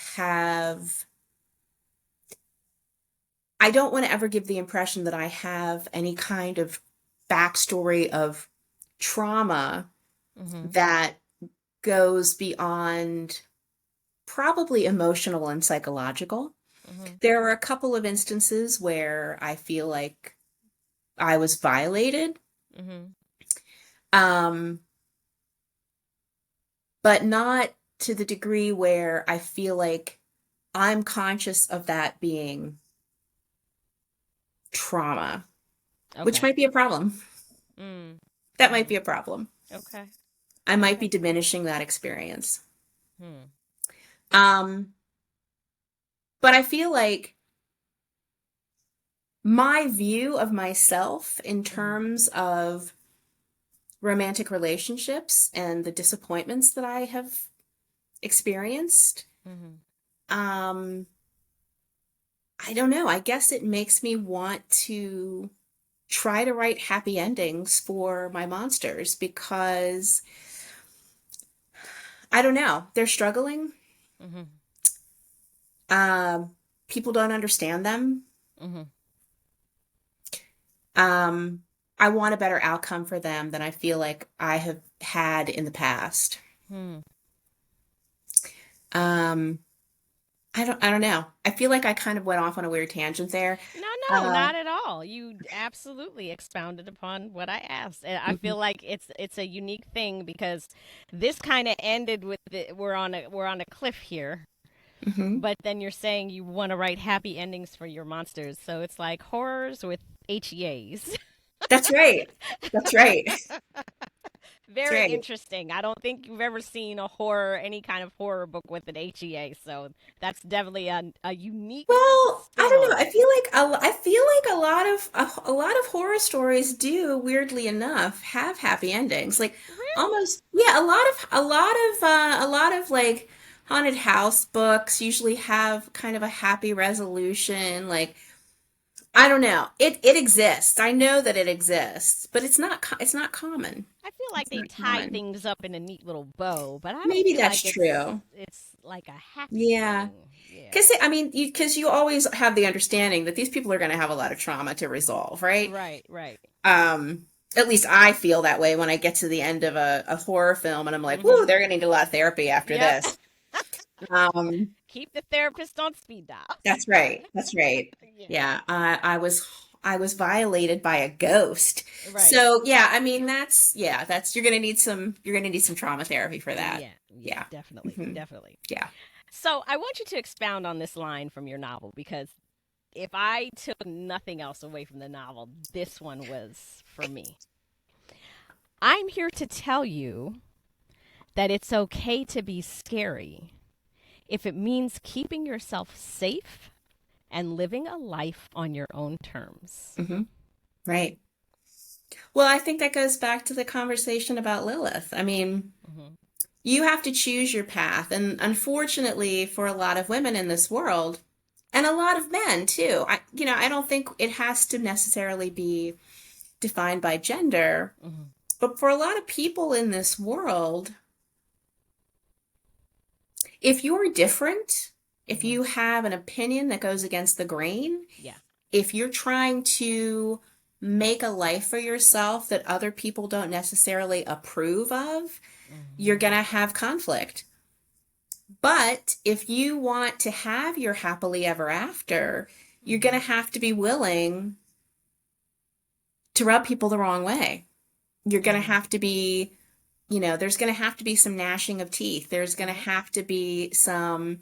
don't want to ever give the impression that I have any kind of backstory of trauma Mm-hmm. that goes beyond probably emotional and psychological. Mm-hmm. There are a couple of instances where I feel like I was violated, Mm-hmm. um, but not to the degree where I feel like I'm conscious of that being trauma, which Okay. might be a problem. Mm. That might Mm-hmm. be a problem. Okay. I might Okay. be diminishing that experience. Hmm. Um, but I feel like my view of myself in Mm-hmm. terms of romantic relationships and the disappointments that I have experienced, Mm-hmm. um, I don't know. I guess it makes me want to try to write happy endings for my monsters because I don't know. They're struggling. Mm-hmm. Um, People don't understand them. Mm-hmm. Um, I want a better outcome for them than I feel like I have had in the past. Hmm. Um, I don't know. I feel like I kind of went off on a weird tangent there. No, no, Uh, not at all. You absolutely expounded upon what I asked. And I mhm, feel like it's a unique thing because this kind of ended with we're on a cliff here. mhm. But then you're saying you want to write happy endings for your monsters. So it's like horrors with HEAs. That's right. That's right. That's Very right. interesting. I don't think you've ever seen a horror, any kind of horror book with an HEA. So that's definitely a unique Well, I spin don't on know. it. I feel like a lot of horror stories do, weirdly enough, have happy endings. Like Really? almost, yeah, a lot of like haunted house books usually have kind of a happy resolution. Like I don't know. It exists. I know that it exists, but it's not common. I feel like It's they not tie common. things up in a neat little bow, but I don't Maybe feel that's like true. it's like a happy Yeah. thing. Yeah. Because I mean, because you always have the understanding that these people are going to have a lot of trauma to resolve, right? Right, right. Um, at least I feel that way when I get to the end of a horror film and I'm like, whoo, Mhm. they're going to need a lot of therapy after Yep. this. Um, Keep the therapist on speed dial. that's right. That's right. Yeah. Yeah, I was violated by a ghost. Right. So yeah, I mean that's you're gonna need some trauma therapy for that. Yeah. Yeah, Yeah. definitely. Hmm. Definitely. Yeah. So, I want you to expound on this line from your novel because if I took nothing else away from the novel, this one was for me. I'm here to tell you that it's okay to be scary if it means keeping yourself safe and living a life on your own terms. Hmm. Right. Well, I think that goes back to the conversation about Lilith. I mean, Hmm. you have to choose your path. And unfortunately, for a lot of women in this world, and a lot of men too, I don't think it has to necessarily be defined by gender, Hmm. but for a lot of people in this world, if you're different, if Hmm. you have an opinion that goes against the grain, Yeah. if you're trying to make a life for yourself that other people don't necessarily approve of, you're Hmm. going to have conflict. But if you want to have your happily ever after, you're going to Hmm. have to be willing to rub people the wrong way. You're going to Hmm. have to be, there's going to have to be some gnashing of teeth. There's going to Hmm. have to be some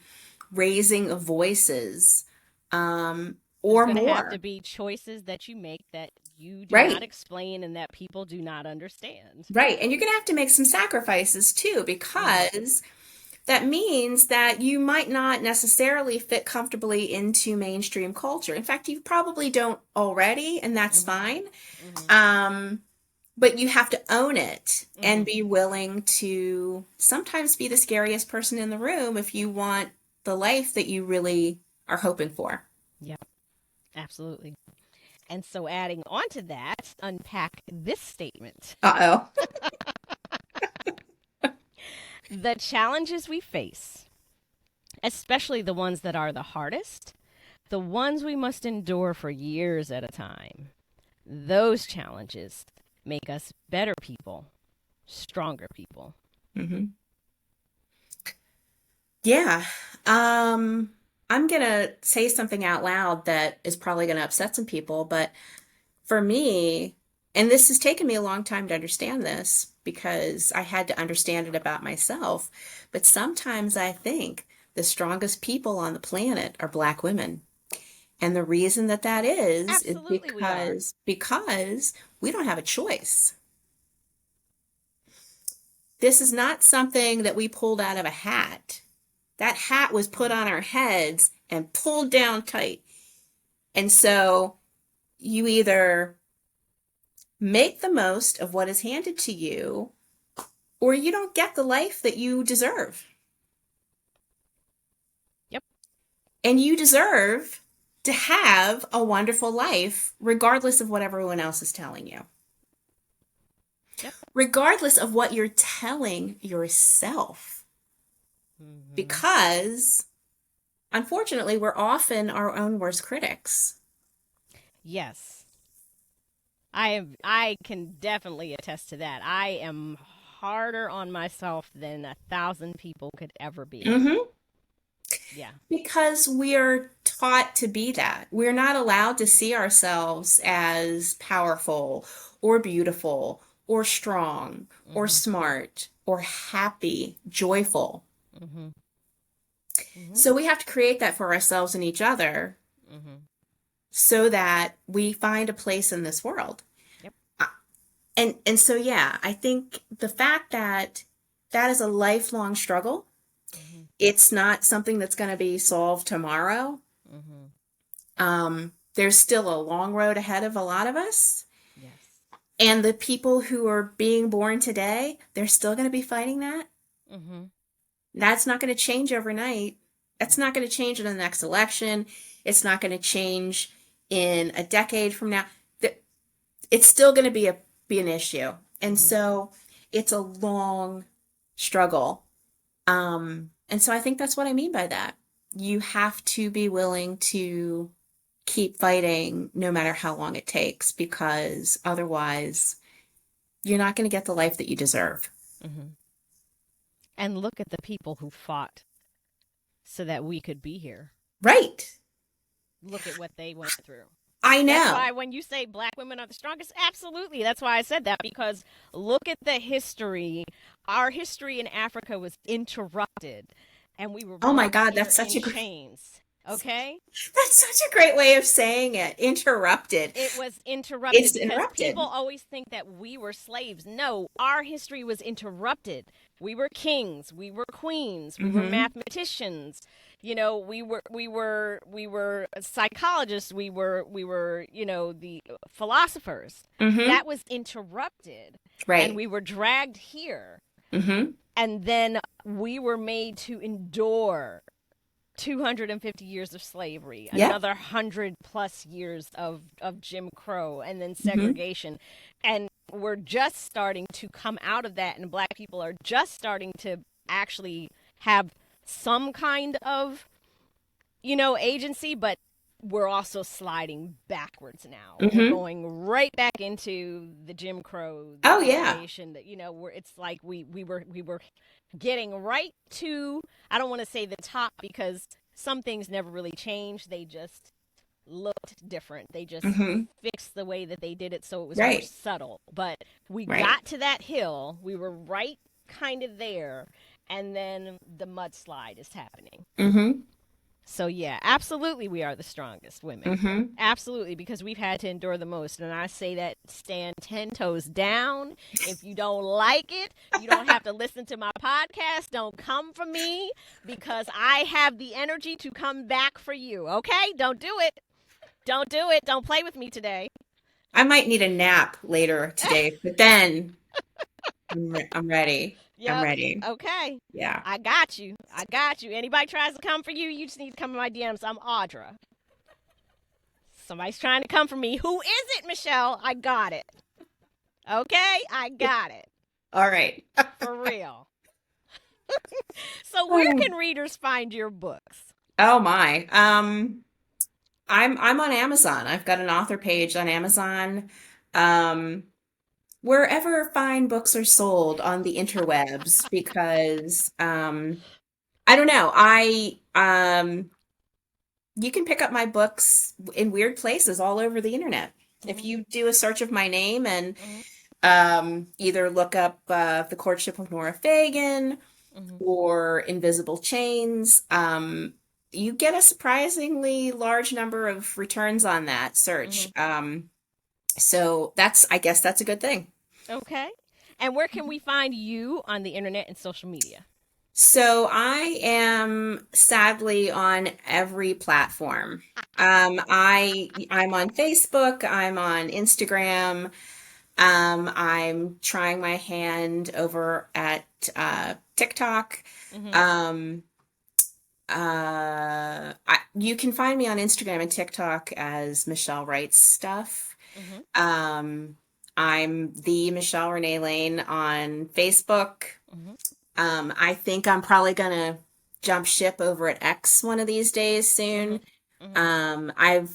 raising of voices, There's or going to have to more. be choices that you make that you do not Right. explain and that people do not understand. Right. And you're going to have to make some sacrifices too, Hmm. because that means that you might not necessarily fit comfortably into mainstream culture. In fact, you probably don't already, and that's Hmm. fine. Hmm. Um, but you have to own it and Hmm. be willing to sometimes be the scariest person in the room if you want the life that you really are hoping for. Yep, absolutely. And so, adding on to that, unpack this statement. Uh-oh. The challenges we face, especially the ones that are the hardest, the ones we must endure for years at a time, those challenges make us better people, stronger people. Hmm. Yeah. Um, I'm gonna say something out loud that is probably gonna upset some people, but for me, and this has taken me a long time to understand this because I had to understand it about myself, but sometimes I think the strongest people on the planet are Black women. And the reason that that is Absolutely, we are. because we don't have a choice. This is not something that we pulled out of a hat. That hat was put on our heads and pulled down tight. And so you either make the most of what is handed to you, or you don't get the life that you deserve. Yep, And you deserve to have a wonderful life, regardless of what everyone else is telling you, yep. regardless of what you're telling yourself. Hmm. Because unfortunately, we're often our own worst critics. Yes, I can definitely attest to that. I am harder on myself than 1,000 people could ever be. Hmm. Yeah. Because we are taught to be that. We're not allowed to see ourselves as powerful or beautiful or strong or Hmm. smart or happy, joyful. Hmm. Hmm. So we have to create that for ourselves and each other Hmm. so that we find a place in this world. Yep. Uh, and so yeah, I think the fact that that is a lifelong struggle, Hmm. it's not something that's going to be solved tomorrow. Hmm. There's still a long road ahead of a lot of us. Yes. And the people who are being born today, they're still going to be fighting that. Hmm. That's not going to change overnight. That's not going to change in the next election. It's not going to change in a decade from now. It's still going to be an issue. And Hmm. so it's a long struggle. And so I think that's what I mean by that. You have to be willing to keep fighting no matter how long it takes, because otherwise you're not going to get the life that you deserve. Hmm. And look at the people who fought so that we could be here. Right. Look at what they went through. I That's know. why when you say black women are the strongest, absolutely. That's why I said that, because look at the history. Our history in Africa was interrupted and we were Oh my brought God, here in chains. Okay? that's such a great way of saying it. Interrupted. It was interrupted It's because people interrupted. always think that we were slaves. No, our history was interrupted. We were kings, we were queens, we were Hmm. mathematicians. we were psychologists, we were the philosophers. Mm-hmm. That was interrupted, and Right. we were dragged here, Mm-hmm. and then we were made to endure 250 years of slavery, Yep. another 100 plus years of Jim Crow, and then Mm-hmm. segregation. And we're just starting to come out of that, and black people are just starting to actually have some kind of, agency, but we're also sliding backwards now. We're Mm-hmm. going right back into the Jim Crow, the Oh yeah. segregation. That where it's like we were getting right to, I don't want to say the top, because some things never really changed. They just looked different. They just Mm-hmm. fixed the way that they did it so it was more Right. subtle. But we Right. got to that hill. We were right kind of there, and then the mudslide is happening. Mm-hmm. So yeah, absolutely we are the strongest women. Mm-hmm. Absolutely, because we've had to endure the most. And I say that stand 10 toes down. If you don't like it, you don't have to listen to my podcast. Don't come for me, because I have the energy to come back for you. Okay? Don't do it. Don't do it. Don't play with me today. I might need a nap later today, but then I'm ready. I'm Yep. ready. Okay. Yeah. I got you. I got you. Anybody tries to come for you, you just need to come in my DMs. I'm Audra. Somebody's trying to come for me. Who is it, Michelle? I got it. Okay? I got it. All right. For real. So where can readers find your books? Oh my. I'm on Amazon. I've got an author page on Amazon. Um, Wherever fine books are sold on the interwebs, because I don't know. I You can pick up my books in weird places all over the internet. If Mm-hmm. you do a search of my name and Mm-hmm. either look up The Courtship of Nora Fagan Mm-hmm. or Invisible Chains, you get a surprisingly large number of returns on that search. Mm-hmm. So I guess that's a good thing. Okay. And where can we find you on the internet and social media? So I am sadly on every platform. I'm on Facebook, I'm on Instagram, I'm trying my hand over at TikTok. Mm-hmm. Um, you can find me on Instagram and TikTok as Michelle Writes Stuff. Mm-hmm. Um, I'm the Michelle Renee Lane on Facebook. Mm-hmm. I think I'm probably gonna jump ship over at X one of these days Mm-hmm. soon. Mm-hmm.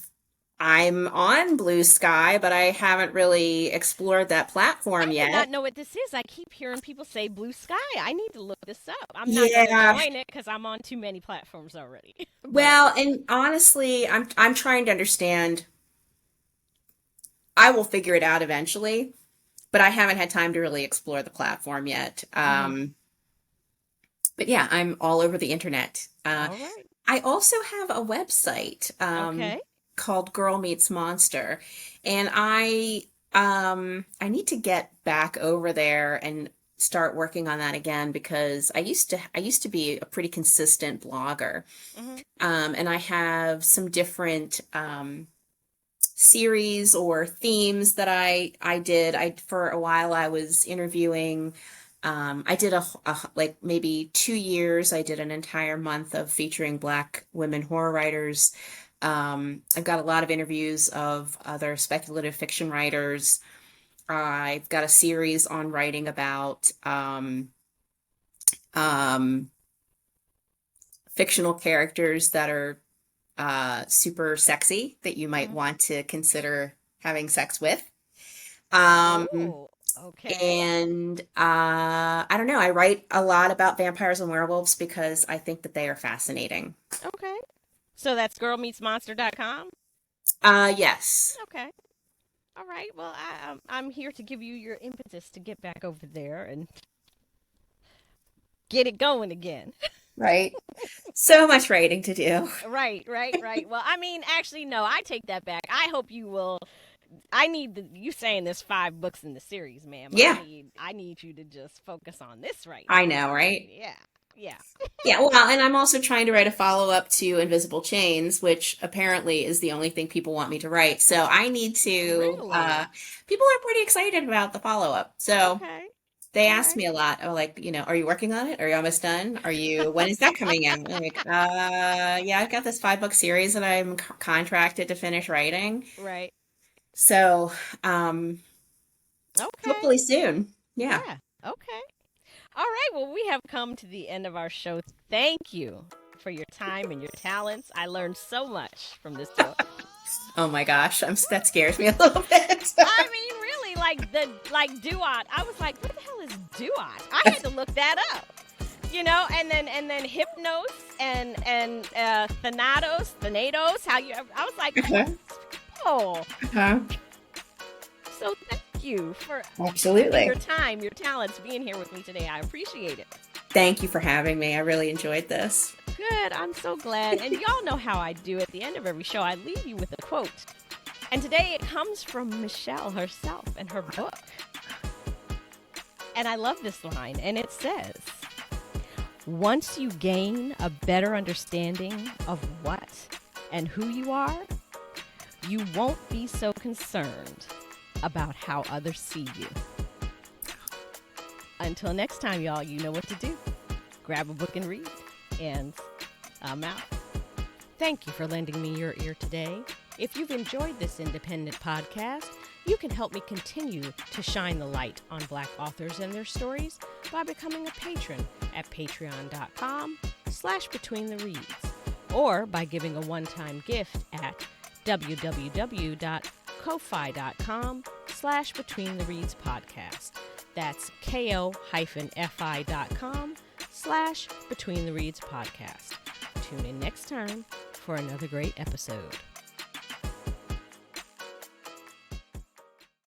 I'm on Blue Sky, but I haven't really explored that I platform do not yet. know what this is. I keep hearing people say Blue Sky. I need to look this up. I'm not going to Yeah. join it because I'm on too many platforms already. But Well, and honestly, I'm trying to understand. I will figure it out eventually, but I haven't had time to really explore the platform yet. mm-hmm. But yeah, I'm all over the internet. All right. I also have a website Okay. called Girl Meets Monster, and I need to get back over there and start working on that again because I used to be a pretty consistent blogger, Mm-hmm. and I have some different series or themes that I did. For a while I was interviewing. I did like maybe 2 years. I did an entire month of featuring Black women horror writers. I've got a lot of interviews of other speculative fiction writers. I've got a series on writing about um, fictional characters that are super sexy that you might Mm-hmm. want to consider having sex with. Um, Oh, okay. and I don't know, I write a lot about vampires and werewolves because I think that they are fascinating. Okay. So that's girlmeetsmonster.com? Yes. Okay. All right. Well, I'm here to give you your impetus to get back over there and get it going again. Right. So much writing to do. Right, right, right. Well, I mean, actually, no, I take that back. I hope you will. I need you saying there's 5 books in the series, ma'am. Yeah, I need you to just focus on this right I now. know, right? Yeah. Yeah. Yeah, well, and I'm also trying to write a follow-up to Invisible Chains, which apparently is the only thing people want me to write. So I need to, Really? people are pretty excited about the follow-up. So Okay. they All ask right. me a lot, oh, like, are you working on it? Are you almost done? When is that coming out? I'm like, yeah, I've got this 5 book series that I'm contracted to finish writing. Right. So, um, Okay. hopefully soon. Yeah. Yeah. Okay. All right. Well, we have come to the end of our show. Thank you for your time and your talents. I learned so much from this book. Oh my gosh, that scares me a little bit. I mean, really, like duat. I was like, what the hell is duat? I had to look that up. And then hypnos and thanatos. I was like, Uh-huh. oh. Uh-huh. So thank you for Absolutely. your time, your talents, being here with me today. I appreciate it. Thank you for having me. I really enjoyed this. Good. I'm so glad. And y'all know how I do at the end of every show. I leave you with a quote. And today it comes from Michelle herself and her book. And I love this line. And it says, once you gain a better understanding of what and who you are, you won't be so concerned about how others see you. Until next time, y'all, you know what to do. Grab a book and read. And I'm out. Thank you for lending me your ear today. If you've enjoyed this independent podcast, you can help me continue to shine the light on Black authors and their stories by becoming a patron at patreon.com/betweenthereads or by giving a one-time gift at www.ko-fi.com/betweenthereadspodcast. That's ko-fi.com/betweenthereadspodcast. Tune in next time for another great episode.